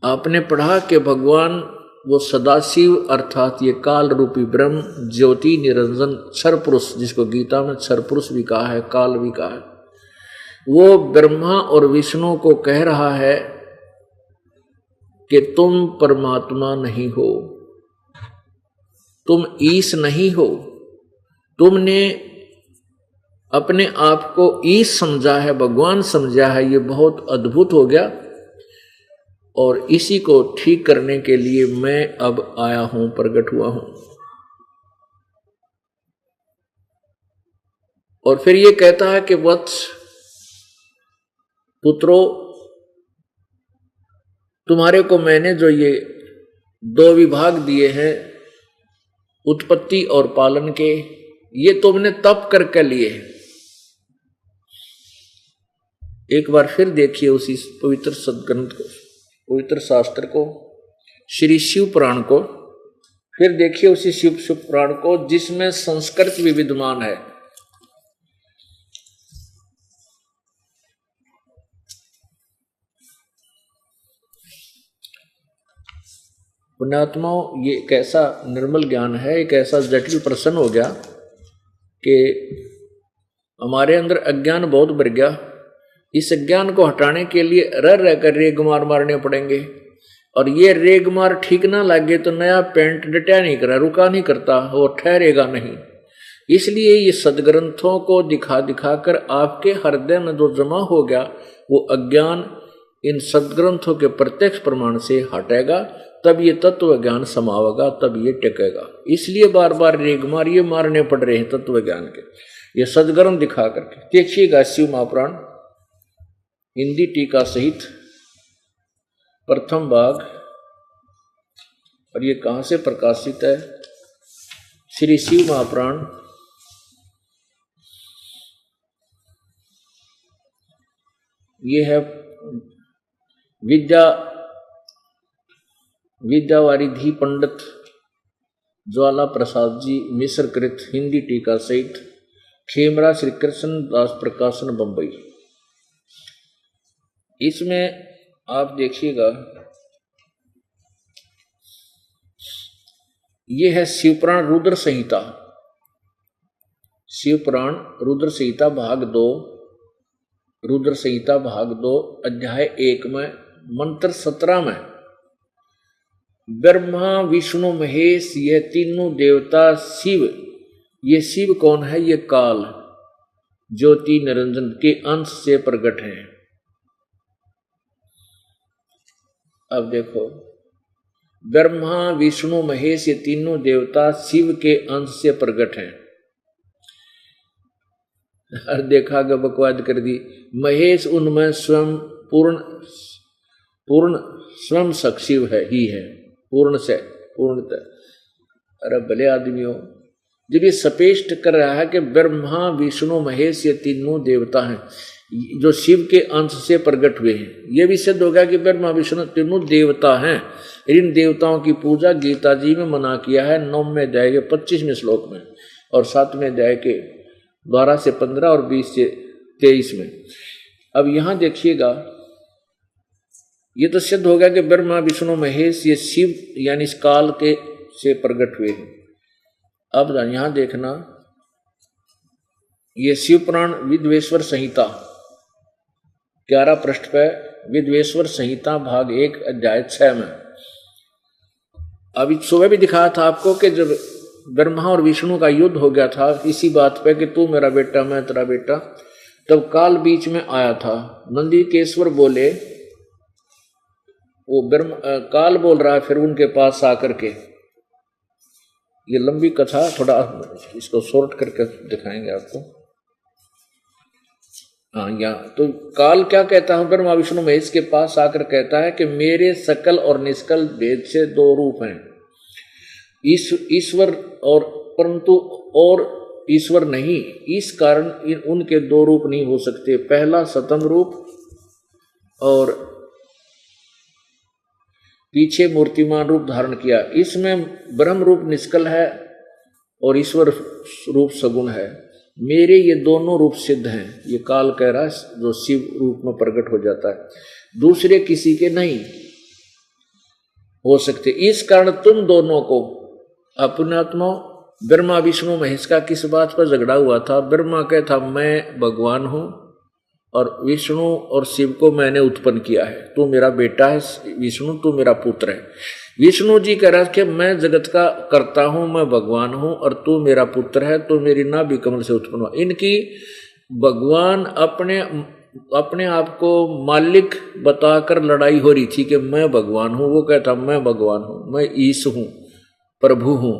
आपने पढ़ा कि भगवान वो सदाशिव अर्थात ये काल रूपी ब्रह्म ज्योति निरंजन क्षर पुरुष, जिसको गीता में क्षर पुरुष भी कहा है, काल भी कहा है, वो ब्रह्मा और विष्णु को कह रहा है कि तुम परमात्मा नहीं हो, तुम ईश नहीं हो, तुमने अपने आप को ईश समझा है, भगवान समझा है, ये बहुत अद्भुत हो गया। और इसी को ठीक करने के लिए मैं अब आया हूं, प्रकट हुआ हूं। और फिर ये कहता है कि वत्स पुत्रो, तुम्हारे को मैंने जो ये 2 विभाग दिए हैं उत्पत्ति और पालन के, ये तुमने तप करके लिए हैं। एक बार फिर देखिए उसी पवित्र सदग्रंथ को, पवित्र शास्त्र को, श्री शिव पुराण को, फिर देखिए उसी शिव पुराण को जिसमें संस्कृत भी विद्यमान है। पुण्यात्माओं, ये एक ऐसा निर्मल ज्ञान है, एक ऐसा जटिल प्रश्न हो गया कि हमारे अंदर अज्ञान बहुत बढ़ गया। इस अज्ञान को हटाने के लिए रह कर रेगमार मारने पड़ेंगे, और ये रेगमार ठीक ना लगे तो नया पेंट डटा नहीं करा, रुका नहीं करता, वो ठहरेगा नहीं। इसलिए ये सदग्रंथों को दिखा दिखा कर आपके हृदय में जो जमा हो गया वो अज्ञान इन सदग्रंथों के प्रत्यक्ष प्रमाण से हटेगा, तब ये तत्व ज्ञान समावेगा, तब ये टिकेगा। इसलिए बार बार रेगमार ये मारने पड़ रहे हैं तत्व ज्ञान के, ये सदग्रंथ दिखा करके। देखिएगा शिव महापुराण हिंदी टीका सहित प्रथम भाग, और ये कहाँ से प्रकाशित है? श्री शिव महापुराण ये है विद्यावारिधि पंडित ज्वाला प्रसाद जी मिश्र कृत हिंदी टीका सहित, खेमरा श्री कृष्ण दास प्रकाशन बंबई। इसमें आप देखिएगा ये है शिवपुराण रुद्र संहिता, शिवपुराण रुद्र संहिता भाग 2, रुद्र संहिता भाग 2 अध्याय 1 में मंत्र 17 में ब्रह्मा विष्णु महेश ये तीनों देवता शिव, ये शिव कौन है? ये काल ज्योति निरंजन के अंश से प्रकट है। अब देखो, ब्रह्मा विष्णु महेश ये तीनों देवता शिव के अंश से प्रकट हैं। और देखा कि बकवाद कर दी, महेश उनमें स्वयं पूर्ण स्वयं शिव है ही है, पूर्ण से पूर्णतः। अरे भले आदमी हो, जब ये स्पष्ट कर रहा है कि ब्रह्मा विष्णु महेश ये तीनों देवता हैं जो शिव के अंश से प्रकट हुए हैं, ये भी सिद्ध हो गया कि ब्रह्मा विष्णु तीनों देवता हैं। इन देवताओं की पूजा गीता जी में मना किया है 9वें अध्याय के 25वें श्लोक में, और 7वें अध्याय के 12 से 15 और 20 से 23 में। अब यहां देखिएगा, ये तो सिद्ध हो गया कि ब्रह्मा विष्णु महेश ये शिव यानी इस काल के से प्रकट हुए हैं। अब यहां देखना, ये शिव पुराण विद्वेश्वर संहिता 11 पृष्ठ पे, विद्वेश्वर संहिता भाग 1 अध्याय 6 में। अभी सुबह भी दिखाया था आपको कि जब ब्रह्मा और विष्णु का युद्ध हो गया था इसी बात पे कि तू मेरा बेटा मैं तेरा बेटा, तब काल बीच में आया था। नंदीकेश्वर बोले, वो काल बोल रहा है फिर उनके पास आकर के। ये लंबी कथा, थोड़ा इसको शॉर्ट करके दिखाएंगे आपको। हाँ, यहाँ तो काल क्या कहता है, ब्रह्मा विष्णु महेश के पास आकर कहता है कि मेरे सकल और निष्कल भेद से 2 रूप हैं। ईश्वर और परंतु और ईश्वर नहीं, इस कारण उनके दो रूप नहीं हो सकते। पहला सतम रूप और पीछे मूर्तिमान रूप धारण किया, इसमें ब्रह्म रूप निष्कल है और ईश्वर रूप सगुण है। मेरे ये दोनों रूप सिद्ध हैं, ये काल कह रहा है, जो शिव रूप में प्रकट हो जाता है, दूसरे किसी के नहीं हो सकते। इस कारण तुम दोनों को अपने आत्मा ब्रह्मा विष्णु महेश का किस बात पर झगड़ा हुआ था? ब्रह्मा कहता मैं भगवान हूं और विष्णु और शिव को मैंने उत्पन्न किया है, तू मेरा बेटा है विष्णु, तू मेरा पुत्र है। विष्णु जी कह रहा है कि मैं जगत का करता हूं, मैं भगवान हूं और तू मेरा पुत्र है, तू मेरी नाभि कमल से उत्पन्न हुआ। इनकी भगवान अपने आप को मालिक बताकर लड़ाई हो रही थी कि मैं भगवान हूं, वो कहता मैं भगवान हूं, मैं ईश हूं, प्रभु हूं।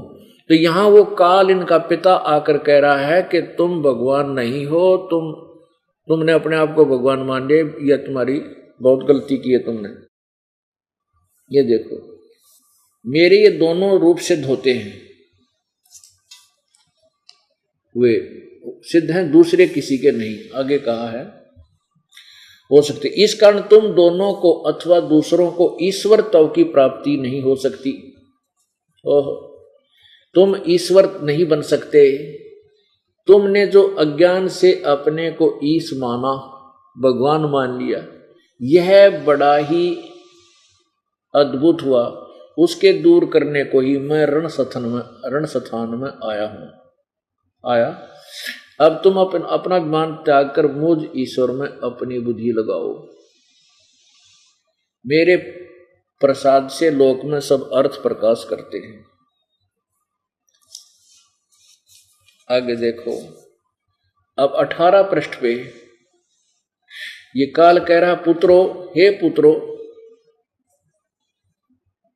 तो यहां वो काल इनका पिता आकर कह रहा है कि तुम भगवान नहीं हो, तुमने अपने आप को भगवान मान लिया, यह तुम्हारी बहुत गलती की है तुमने। ये देखो मेरे ये दोनों रूप सिद्ध होते हैं, वे सिद्ध हैं, दूसरे किसी के नहीं। आगे कहा है हो सकते, इस कारण तुम दोनों को अथवा दूसरों को ईश्वर तव की प्राप्ति नहीं हो सकती। ओह, तुम ईश्वर नहीं बन सकते। तुमने जो अज्ञान से अपने को ईश माना, भगवान मान लिया, यह बड़ा ही अद्भुत हुआ। उसके दूर करने को ही मैं रण स्थान में आया। अब तुम अपना अभिमान त्याग कर मुझ ईश्वर में अपनी बुद्धि लगाओ। मेरे प्रसाद से लोक में सब अर्थ प्रकाश करते हैं। आगे देखो, अब 18 पृष्ठ पे ये काल कह रहा पुत्रो, हे पुत्रो,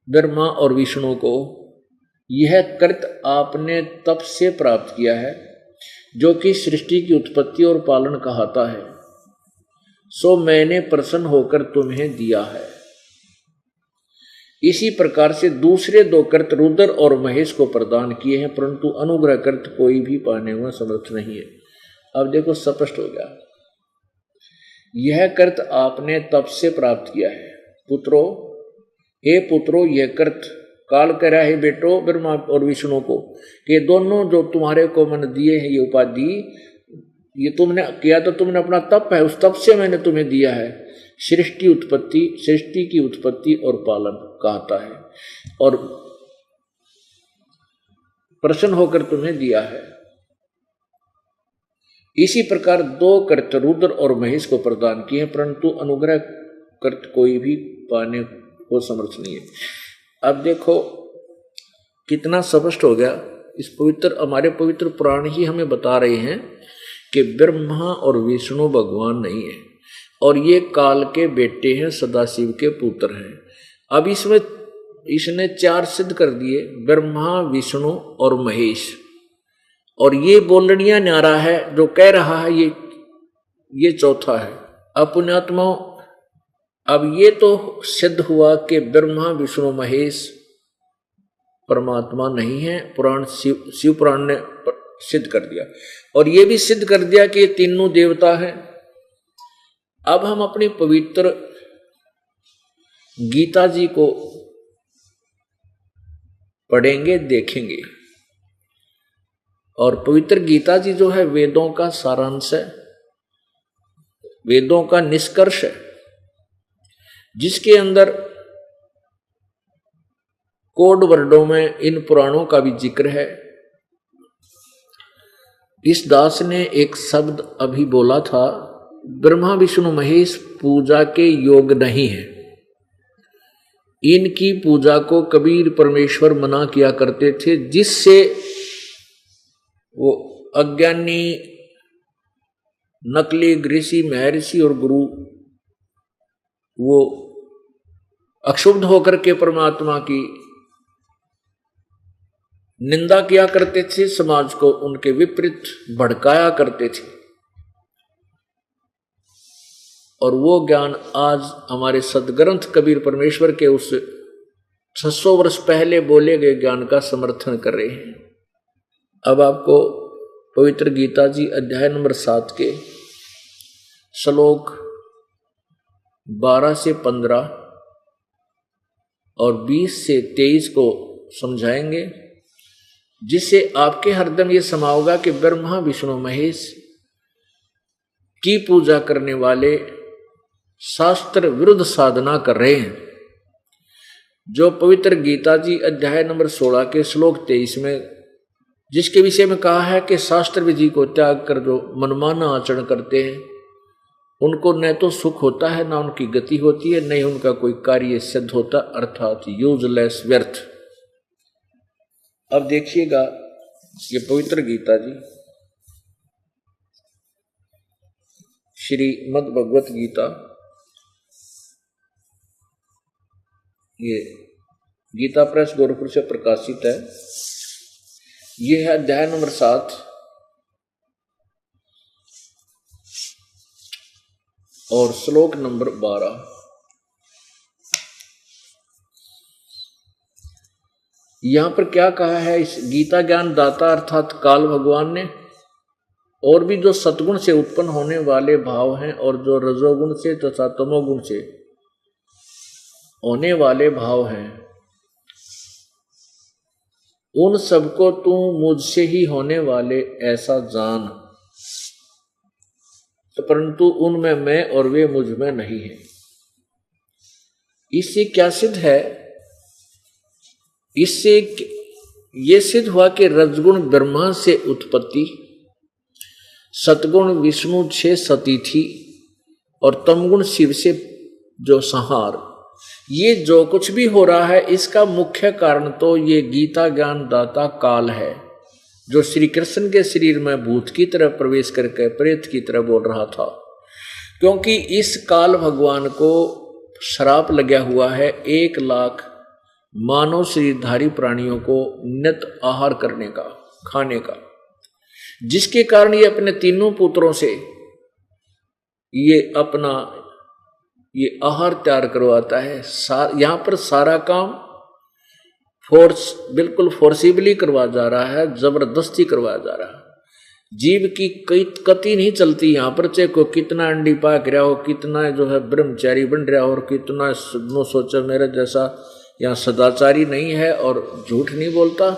ब्रह्मा और विष्णु को यह कृत आपने तप से प्राप्त किया है जो कि सृष्टि की उत्पत्ति और पालन कहता है, सो मैंने प्रसन्न होकर तुम्हें दिया है। इसी प्रकार से दूसरे दो कृत रुद्र और महेश को प्रदान किए हैं, परंतु अनुग्रह कृत कोई भी पाने में समर्थ नहीं है। अब देखो स्पष्ट हो गया, यह कृत आपने तप से प्राप्त किया है। पुत्रो, हे पुत्रो, यह कृत काल कह रहा है बेटो ब्रह्मा और विष्णु को कि दोनों जो तुम्हारे को मैंने दिए हैं ये उपाधि, ये तुमने किया तो तुमने अपना तप है, उस तप से मैंने तुम्हें दिया है। सृष्टि की उत्पत्ति और पालन कहता है और प्रसन्न होकर तुम्हें दिया है। इसी प्रकार दो कृत रुद्र और महेश को प्रदान किए, परंतु अनुग्रह कृत कोई भी पाने को समर्थ नहीं है। अब देखो कितना स्पष्ट हो गया। इस पवित्र हमारे पवित्र पुराण ही हमें बता रहे हैं कि ब्रह्मा और विष्णु भगवान नहीं है और ये काल के बेटे हैं, सदाशिव के पुत्र हैं। अब इसने 4 सिद्ध कर दिए, ब्रह्मा विष्णु और महेश, और ये बोलनिया न्यारा है जो कह रहा है ये चौथा है। अपनात्मा, अब ये तो सिद्ध हुआ कि ब्रह्मा विष्णु महेश परमात्मा नहीं है, पुराण शिव पुराण ने सिद्ध कर दिया, और ये भी सिद्ध कर दिया कि ये तीनों देवता हैं। अब हम अपनी पवित्र गीता जी को पढ़ेंगे, देखेंगे, और पवित्र गीता जी जो है वेदों का सारांश है, वेदों का निष्कर्ष है, जिसके अंदर कोड वर्डों में इन पुराणों का भी जिक्र है। इस दास ने एक शब्द अभी बोला था, ब्रह्मा विष्णु महेश पूजा के योग नहीं है। इनकी पूजा को कबीर परमेश्वर मना किया करते थे, जिससे वो अज्ञानी नकली ऋषि महर्षि और गुरु वो अक्षुब्ध होकर के परमात्मा की निंदा किया करते थे, समाज को उनके विपरीत भड़काया करते थे। और वो ज्ञान आज हमारे सदग्रंथ कबीर परमेश्वर के उस 600 वर्ष पहले बोले गए ज्ञान का समर्थन कर रहे हैं। अब आपको पवित्र गीता जी अध्याय नंबर 7 के श्लोक 12 से 15 और 20 से 23 को समझाएंगे, जिससे आपके हृदय में यह समा होगा कि ब्रह्मा विष्णु महेश की पूजा करने वाले शास्त्र विरुद्ध साधना कर रहे हैं। जो पवित्र गीता जी अध्याय नंबर 16 के श्लोक 23 में जिसके विषय में कहा है कि शास्त्र विधि को त्याग कर जो मनमाना आचरण करते हैं उनको न तो सुख होता है, न उनकी गति होती है, न ही उनका कोई कार्य सिद्ध होता, अर्थात यूजलेस, व्यर्थ। अब देखिएगा ये पवित्र गीता जी श्रीमद् भगवत गीता, ये गीता प्रेस गोरखपुर से प्रकाशित है। ये है अध्याय नंबर 7 और श्लोक नंबर 12। यहां पर क्या कहा है इस गीता ज्ञान दाता अर्थात काल भगवान ने, और भी जो सतगुण से उत्पन्न होने वाले भाव हैं और जो रजोगुण से तथा तमोगुण से होने वाले भाव हैं, उन सबको तू मुझसे ही होने वाले ऐसा जान, परंतु उनमें मैं और वे मुझ में नहीं है। इससे क्या सिद्ध है? इससे ये सिद्ध हुआ कि रजगुण ब्रह्मा से उत्पत्ति, सतगुण विष्णु से सती थी और तमगुण शिव से जो संहार, ये जो कुछ भी हो रहा है इसका मुख्य कारण तो ये गीता ज्ञान दाता काल है, जो श्री कृष्ण के शरीर में भूत की तरह प्रवेश करके प्रेत की तरह बोल रहा था। क्योंकि इस काल भगवान को श्राप लगा हुआ है 1 लाख मानव शरीरधारी प्राणियों को नित आहार करने का, खाने का, जिसके कारण ये अपने तीनों पुत्रों से ये अपना ये आहार तैयार करवाता है। यहाँ पर सारा काम बिल्कुल फोर्सिबली करवा जा रहा है, जबरदस्ती करवाया जा रहा है। जीव की कई कति नहीं चलती यहाँ पर, चाहे को कितना अंडी पाक रहा हो, कितना जो है ब्रह्मचारी बन रहा हो, और कितना नो सोचा मेरे जैसा यहाँ सदाचारी नहीं है और झूठ नहीं बोलता,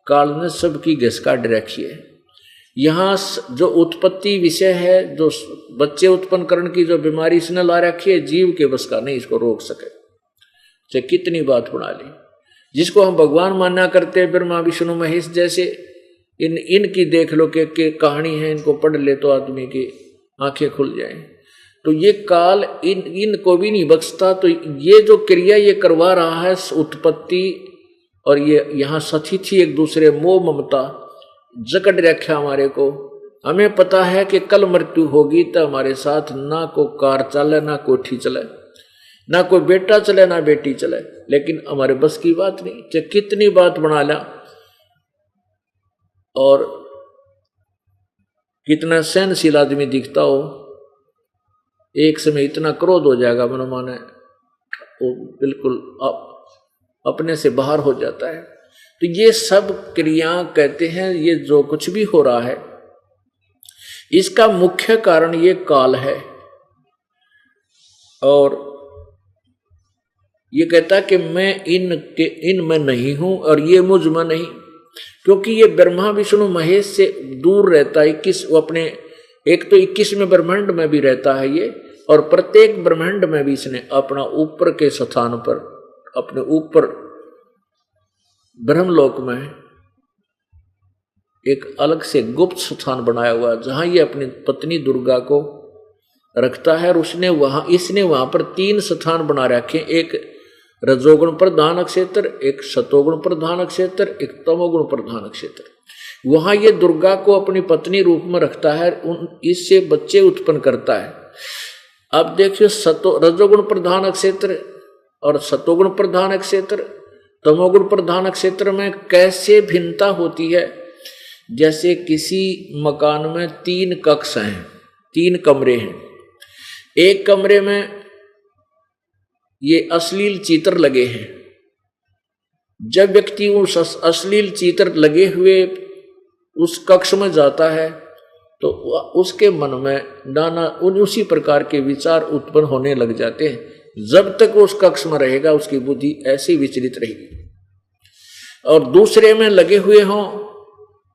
काल ने सबकी घिस काट रखी है। यहाँ जो उत्पत्ति विषय है, जो बच्चे उत्पन्न करने की जो बीमारी इसने ला रखी है, जीव के बस का नहीं इसको रोक सके, चाहे कितनी बात बना ली। जिसको हम भगवान मानना करते हैं, ब्रह्मा विष्णु महेश जैसे, इनकी देख लो कि कहानी है, इनको पढ़ ले तो आदमी की आंखें खुल जाएं। तो ये काल इनको भी नहीं बख्शता। तो ये जो क्रिया ये करवा रहा है उत्पत्ति, और ये यहाँ सती थी एक दूसरे मोह ममता जकड़ रखा हमारे को। हमें पता है कि कल मृत्यु होगी तो हमारे साथ ना को कार चले, ना कोठी चले, ना कोई बेटा चले, ना बेटी चले, लेकिन हमारे बस की बात नहीं। चाहे कितनी बात बना ला और कितना सहनशील आदमी दिखता हो, एक समय इतना क्रोध हो जाएगा मन माने वो बिल्कुल अपने से बाहर हो जाता है। तो ये सब क्रिया कहते हैं, ये जो कुछ भी हो रहा है इसका मुख्य कारण ये काल है। और ये कहता कि मैं इनमें नहीं हूं और ये मुझ में नहीं, क्योंकि ये ब्रह्मा विष्णु महेश से दूर रहता है। अपने एक तो 21वें ब्रह्मांड में भी रहता है ये, और प्रत्येक ब्रह्मांड में भी इसने अपना ऊपर के स्थान पर, अपने ऊपर ब्रह्मलोक में एक अलग से गुप्त स्थान बनाया हुआ है, जहां ये अपनी पत्नी दुर्गा को रखता है। और इसने वहां पर 3 स्थान बना रखे, एक रजोगुण प्रधान क्षेत्र, एक सतोगुण प्रधान क्षेत्र, एक तमोगुण प्रधान क्षेत्र। वहां ये दुर्गा को अपनी पत्नी रूप में रखता है, इससे बच्चे उत्पन्न करता है। अब देखिए रजोगुण प्रधान क्षेत्र और सतोगुण प्रधान क्षेत्र, तमोगुण प्रधान क्षेत्र में कैसे भिन्नता होती है। जैसे किसी मकान में 3 कक्ष हैं, 3 कमरे हैं। एक कमरे में ये अश्लील चित्र लगे हैं, जब व्यक्ति उस अश्लील चित्र लगे हुए उस कक्ष में जाता है तो उसके मन में नाना उसी प्रकार के विचार उत्पन्न होने लग जाते हैं। जब तक वो उस कक्ष में रहेगा उसकी बुद्धि ऐसी विचलित रहेगी। और दूसरे में लगे हुए हों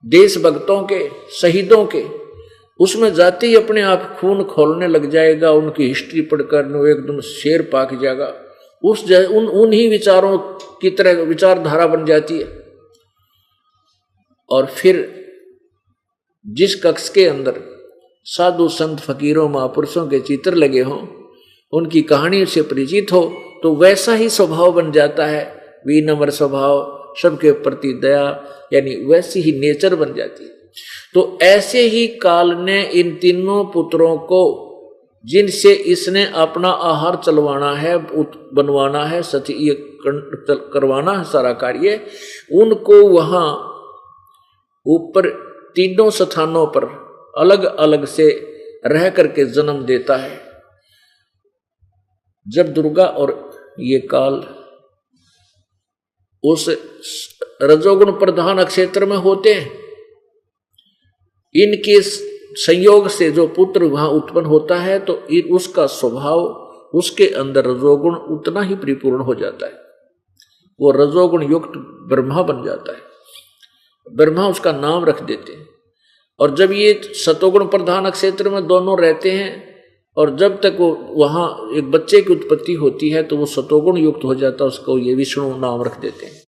देशभक्तों के, शहीदों के, उसमें जाते ही अपने आप खून खोलने लग जाएगा। उनकी हिस्ट्री पढ़कर वो एकदम शेर पाक जाएगा। उन्हीं विचारों की तरह विचारधारा बन जाती है। और फिर जिस कक्ष के अंदर साधु संत फकीरों महापुरुषों के चित्र लगे हों, उनकी कहानी से परिचित हो, तो वैसा ही स्वभाव बन जाता है, विनम्र स्वभाव, सबके प्रति दया, यानी वैसी ही नेचर बन जाती है। तो ऐसे ही काल ने इन तीनों पुत्रों को, जिनसे इसने अपना आहार चलवाना है, बनवाना है, ये करवाना है सारा कार्य, उनको वहां ऊपर तीनों स्थानों पर अलग अलग से रह करके जन्म देता है। जब दुर्गा और ये काल उस रजोगुण प्रधान क्षेत्र में होते हैं, इनके संयोग से जो पुत्र वहां उत्पन्न होता है, तो उसका स्वभाव, उसके अंदर रजोगुण उतना ही परिपूर्ण हो जाता है। वो रजोगुण युक्त ब्रह्मा बन जाता है। ब्रह्मा उसका नाम रख देते हैं। और जब ये सतोगुण प्रधान क्षेत्र में दोनों रहते हैं, और जब तक वो वहां एक बच्चे की उत्पत्ति होती है, तो वो सतोगुण युक्त हो जाता है, उसको ये विष्णु नाम रख देते हैं।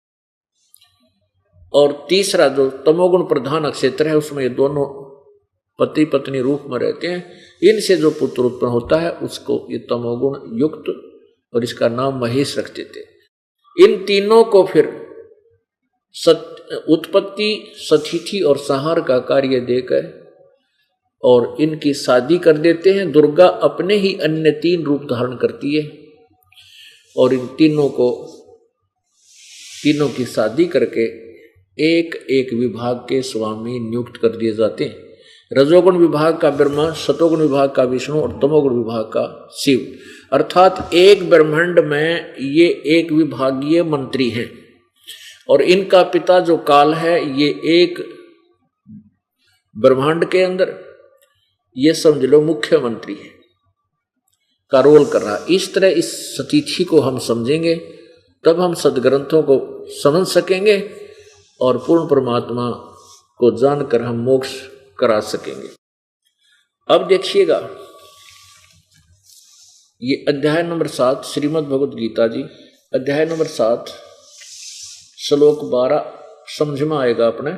और तीसरा जो तमोगुण प्रधान क्षेत्र है, उसमें ये दोनों पति पत्नी रूप में रहते हैं। इनसे जो पुत्र उत्पन्न होता है उसको ये तमोगुण युक्त, और इसका नाम महेश रख देते हैं। इन तीनों को फिर उत्पत्ति, सतिथि और संहार का कार्य देकर और इनकी शादी कर देते हैं। दुर्गा अपने ही अन्य 3 रूप धारण करती है और इन तीनों की शादी करके एक एक विभाग के स्वामी नियुक्त कर दिए जाते हैं। रजोगुण विभाग का ब्रह्मा, सतोगुण विभाग का विष्णु और तमोगुण विभाग का शिव। अर्थात एक ब्रह्मांड में ये एक विभागीय मंत्री हैं, और इनका पिता जो काल है, ये एक ब्रह्मांड के अंदर, ये समझ लो मुख्यमंत्री है का रोल कर रहा। इस तरह इस सतिथि को हम समझेंगे, तब हम सदग्रंथों को समझ सकेंगे और पूर्ण परमात्मा को जानकर हम मोक्ष करा सकेंगे। अब देखिएगा, ये अध्याय नंबर 7 श्रीमद् भगवद गीता जी, अध्याय नंबर 7 श्लोक 12 समझ में आएगा अपने।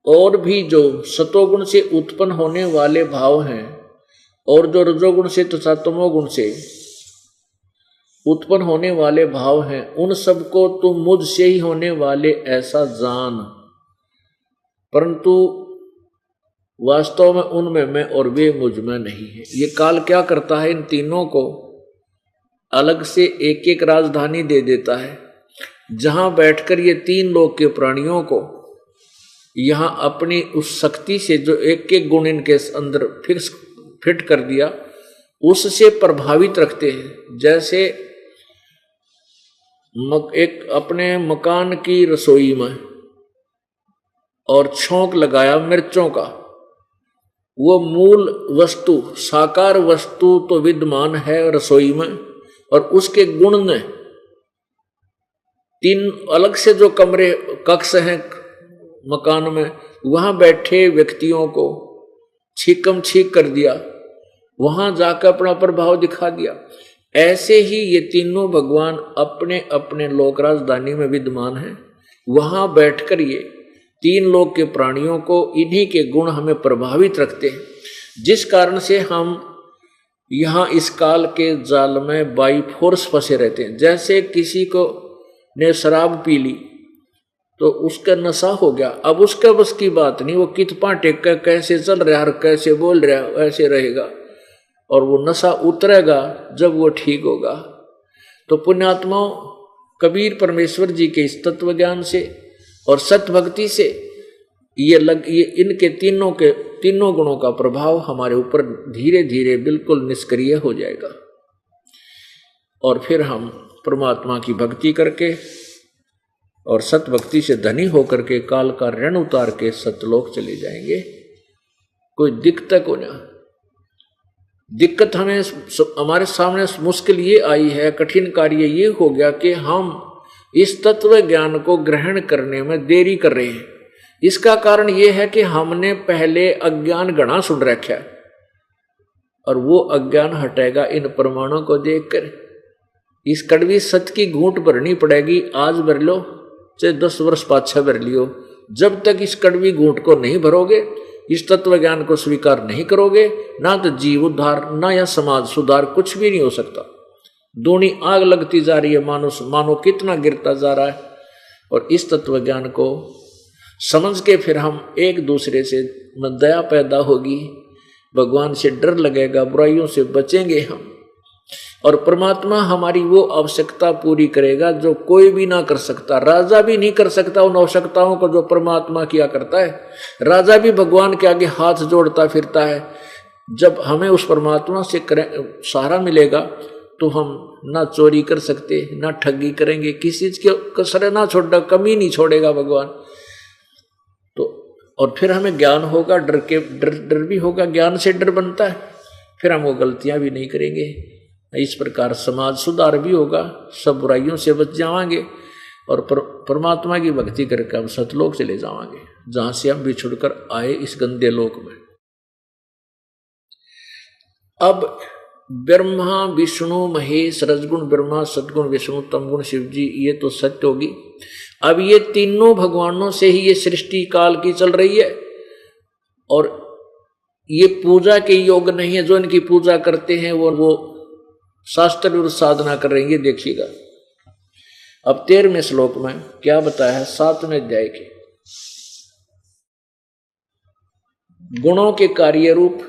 और भी जो सतोगुण से उत्पन्न होने वाले भाव हैं, और जो रजोगुण से तथा तमोगुण से उत्पन्न होने वाले भाव हैं, उन सबको तुम मुझसे ही होने वाले ऐसा जान, परंतु वास्तव में उनमें मैं और वे मुझ में नहीं है। ये काल क्या करता है, इन तीनों को अलग से एक एक राजधानी दे देता है, जहां बैठकर ये 3 लोक के प्राणियों को यहां अपनी उस शक्ति से, जो एक एक गुण इनके अंदर फिट कर दिया, उससे प्रभावित रखते हैं। जैसे एक अपने मकान की रसोई में और छौंक लगाया मिर्चों का, वो मूल वस्तु, साकार वस्तु तो विद्यमान है रसोई में, और उसके गुण ने 3 अलग से जो कमरे, कक्ष हैं मकान में, वहां बैठे व्यक्तियों को छीकम छीक कर दिया, वहां जाकर अपना प्रभाव दिखा दिया। ऐसे ही ये तीनों भगवान अपने अपने लोक राजधानी में विद्यमान हैं। वहां बैठकर ये 3 लोक के प्राणियों को, इन्हीं के गुण हमें प्रभावित रखते हैं, जिस कारण से हम यहाँ इस काल के जाल में बाई फोर्स फंसे रहते हैं। जैसे किसी को ने शराब पी ली तो उसका नशा हो गया, अब उसका बस की बात नहीं, वो कितना टेक कर कैसे चल रहा है, कैसे बोल रहा है, ऐसे रहेगा, और वो नशा उतरेगा जब वो ठीक होगा। तो पुण्यात्माओं, कबीर परमेश्वर जी के इस तत्व ज्ञान से और सत्य भक्ति से ये इनके तीनों गुणों का प्रभाव हमारे ऊपर धीरे धीरे बिल्कुल निष्क्रिय हो जाएगा, और फिर हम परमात्मा की भक्ति करके और सत भक्ति से धनी होकर के काल का ऋण उतार के सतलोक चले जाएंगे। कोई दिक्कत को ना, दिक्कत हमें हमारे सामने मुश्किल ये आई है, कठिन कार्य ये हो गया कि हम इस तत्व ज्ञान को ग्रहण करने में देरी कर रहे हैं। इसका कारण ये है कि हमने पहले अज्ञान घना सुन रखा है और वो अज्ञान हटेगा इन प्रमाणों को देखकर। इस कड़वी सत्य की घूंट भरनी पड़ेगी, आज भर लो चाहे 10 वर्ष पाछा भर लियो। जब तक इस कड़वी घूंट को नहीं भरोगे, इस तत्व ज्ञान को स्वीकार नहीं करोगे, ना तो जीव उद्धार ना या समाज सुधार, कुछ भी नहीं हो सकता। दूनी आग लगती जा रही है, मानो कितना गिरता जा रहा है। और इस तत्व ज्ञान को समझ के फिर हम एक दूसरे से दया पैदा होगी, भगवान से डर लगेगा, बुराइयों से बचेंगे हम, और परमात्मा हमारी वो आवश्यकता पूरी करेगा जो कोई भी ना कर सकता। राजा भी नहीं कर सकता उन आवश्यकताओं को जो परमात्मा किया करता है। राजा भी भगवान के आगे हाथ जोड़ता फिरता है। जब हमें उस परमात्मा से सहारा मिलेगा तो हम ना चोरी कर सकते, ना ठगी करेंगे, किसी चीज की कसर ना छोड़, कमी नहीं छोड़ेगा भगवान। तो और फिर हमें ज्ञान होगा, डर भी होगा, ज्ञान से डर बनता है, फिर हम वो गलतियां भी नहीं करेंगे। इस प्रकार समाज सुधार भी होगा, सब बुराइयों से बच जाएंगे और परमात्मा की भक्ति करके हम सतलोक चले जाएंगे, जहां से हम बिछुड़कर आए इस गंदे लोक में। अब ब्रह्मा विष्णु महेश, रजगुण ब्रह्मा, सदगुण विष्णु, तमगुण शिव जी, ये तो सत्य होगी। अब ये तीनों भगवानों से ही ये सृष्टि काल की चल रही है और ये पूजा के योग नहीं है। जो इनकी पूजा करते हैं वो शास्त्र विरुद्ध साधना कर रही है। देखिएगा अब 13वें श्लोक में क्या बताया है, 7वें अध्याय के गुणों के कार्य रूप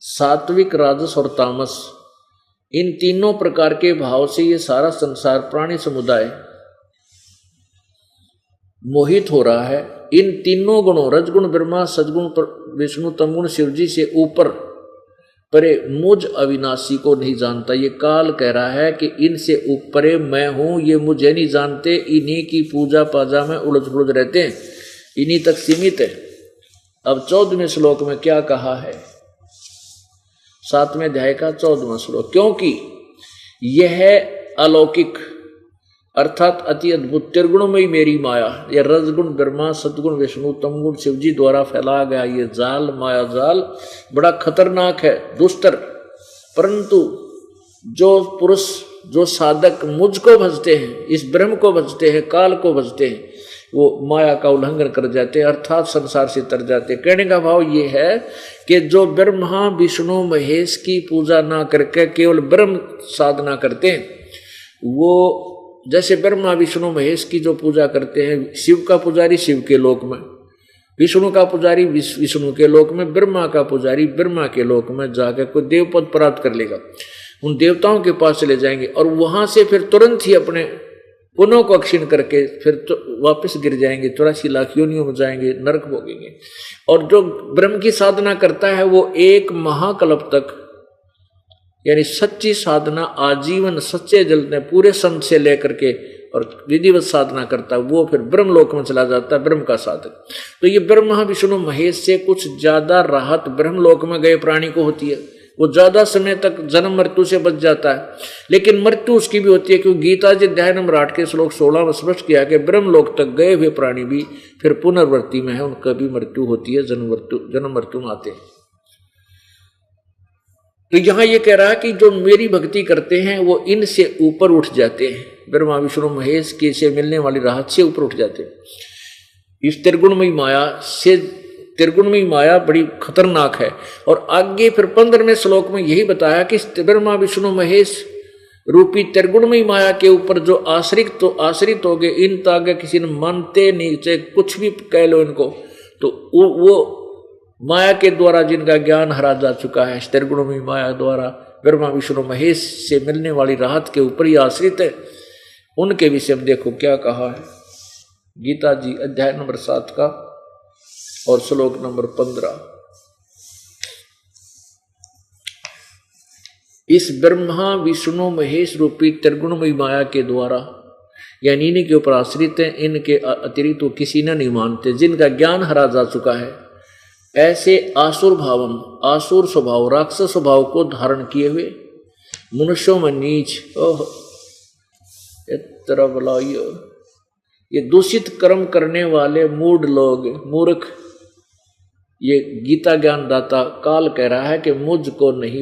सात्विक, राजस और तामस, इन तीनों प्रकार के भाव से ये सारा संसार प्राणी समुदाय मोहित हो रहा है। इन तीनों गुणों रजगुण ब्रह्मा, सदगुण विष्णु, तमगुण शिव जी से ऊपर परे मुझ अविनाशी को नहीं जानता। ये काल कह रहा है कि इनसे ऊपरे मैं हूं, ये मुझे नहीं जानते, इन्हीं की पूजा पाजा में उलझ पुलझ रहते हैं, इन्हीं तक सीमित है। अब 14वें श्लोक में क्या कहा है, 7वें अध्याय का 14वां श्लोक, क्योंकि यह अलौकिक अर्थात अति अद्भुत त्रिगुणमयी मेरी माया, यह रजगुण ब्रह्मा, सदगुण विष्णु, तमगुण शिव जी द्वारा फैला गया ये जाल, माया जाल बड़ा खतरनाक है, दुस्तर। परंतु जो पुरुष, जो साधक मुझको भजते हैं, इस ब्रह्म को भजते हैं, काल को भजते हैं, वो माया का उल्लंघन कर जाते हैं, अर्थात संसार से तर जाते हैं। कहने का भाव ये है कि जो ब्रह्मा विष्णु महेश की पूजा ना करके केवल ब्रह्म साधना करते हैं, वो जैसे ब्रह्मा विष्णु महेश की जो पूजा करते हैं, शिव का पुजारी शिव के लोक में, विष्णु का पुजारी विष्णु के लोक में, ब्रह्मा का पुजारी ब्रह्मा के लोक में जाकर कोई देव पद प्राप्त कर लेगा, उन देवताओं के पास चले जाएंगे और वहां से फिर तुरंत ही अपने पुनः को क्षीण करके फिर तो वापस गिर जाएंगे, 84 लाख योनियों में जाएंगे, नरक भोगेंगे। और जो ब्रह्म की साधना करता है वो एक महाकल्प तक, यानी सच्ची साधना आजीवन सच्चे जल में पूरे संत से लेकर के और विधिवत साधना करता है, वो फिर ब्रह्म लोक में चला जाता है, ब्रह्म का साधक। तो ये ब्रह्मा विष्णु महेश से कुछ ज्यादा राहत ब्रह्म लोक में गए प्राणी को होती है, वो ज्यादा समय तक जन्म मृत्यु से बच जाता है। लेकिन मृत्यु उसकी भी होती है, क्योंकि गीता जी अध्याय नंबर 8 के श्लोक 16 में स्पष्ट किया कि ब्रह्म लोक तक गए हुए प्राणी भी फिर पुनर्वृत्ति में है, उनका भी मृत्यु होती है, जन्म मृत्यु में आते हैं। तो यहां ये कह रहा है कि जो मेरी भक्ति करते हैं वो इनसे ऊपर उठ जाते हैं, ब्रह्मा विष्णु महेश के से मिलने वाली राहत से ऊपर उठ जाते हैं। इस त्रिगुणमयी माया से, त्रिगुणमयी माया बड़ी खतरनाक है। और आगे फिर 15वें श्लोक में यही बताया कि ब्रह्मा विष्णु महेश रूपी त्रिगुणमयी माया के ऊपर जो आश्रित हो गए, इन तो आगे किसी ने मानते नहीं, चाहे कुछ भी कह लो इनको, तो वो माया के द्वारा जिनका ज्ञान हरा जा चुका है, त्रिगुणमयी माया द्वारा ब्रह्मा विष्णु महेश से मिलने वाली राहत के ऊपर ही आश्रित है, उनके विषय में देखो क्या कहा है गीता जी अध्याय नंबर 7 का और श्लोक नंबर 15। इस ब्रह्मा विष्णु महेश रूपी त्रिगुणमयी माया के द्वारा, यानी इन्हीं के ऊपर आश्रित हैं, इनके अतिरिक्त तो किसी ने नहीं मानते, जिनका ज्ञान हरा जा चुका है, ऐसे आसुर भावम, आसुर स्वभाव, राक्षस स्वभाव को धारण किए हुए मनुष्यों में नीच, ओह इतना बुलाइयो, ये दूषित कर्म करने वाले मूढ़ लोग, मूर्ख, ये गीता ज्ञान दाता काल कह रहा है कि मुझको नहीं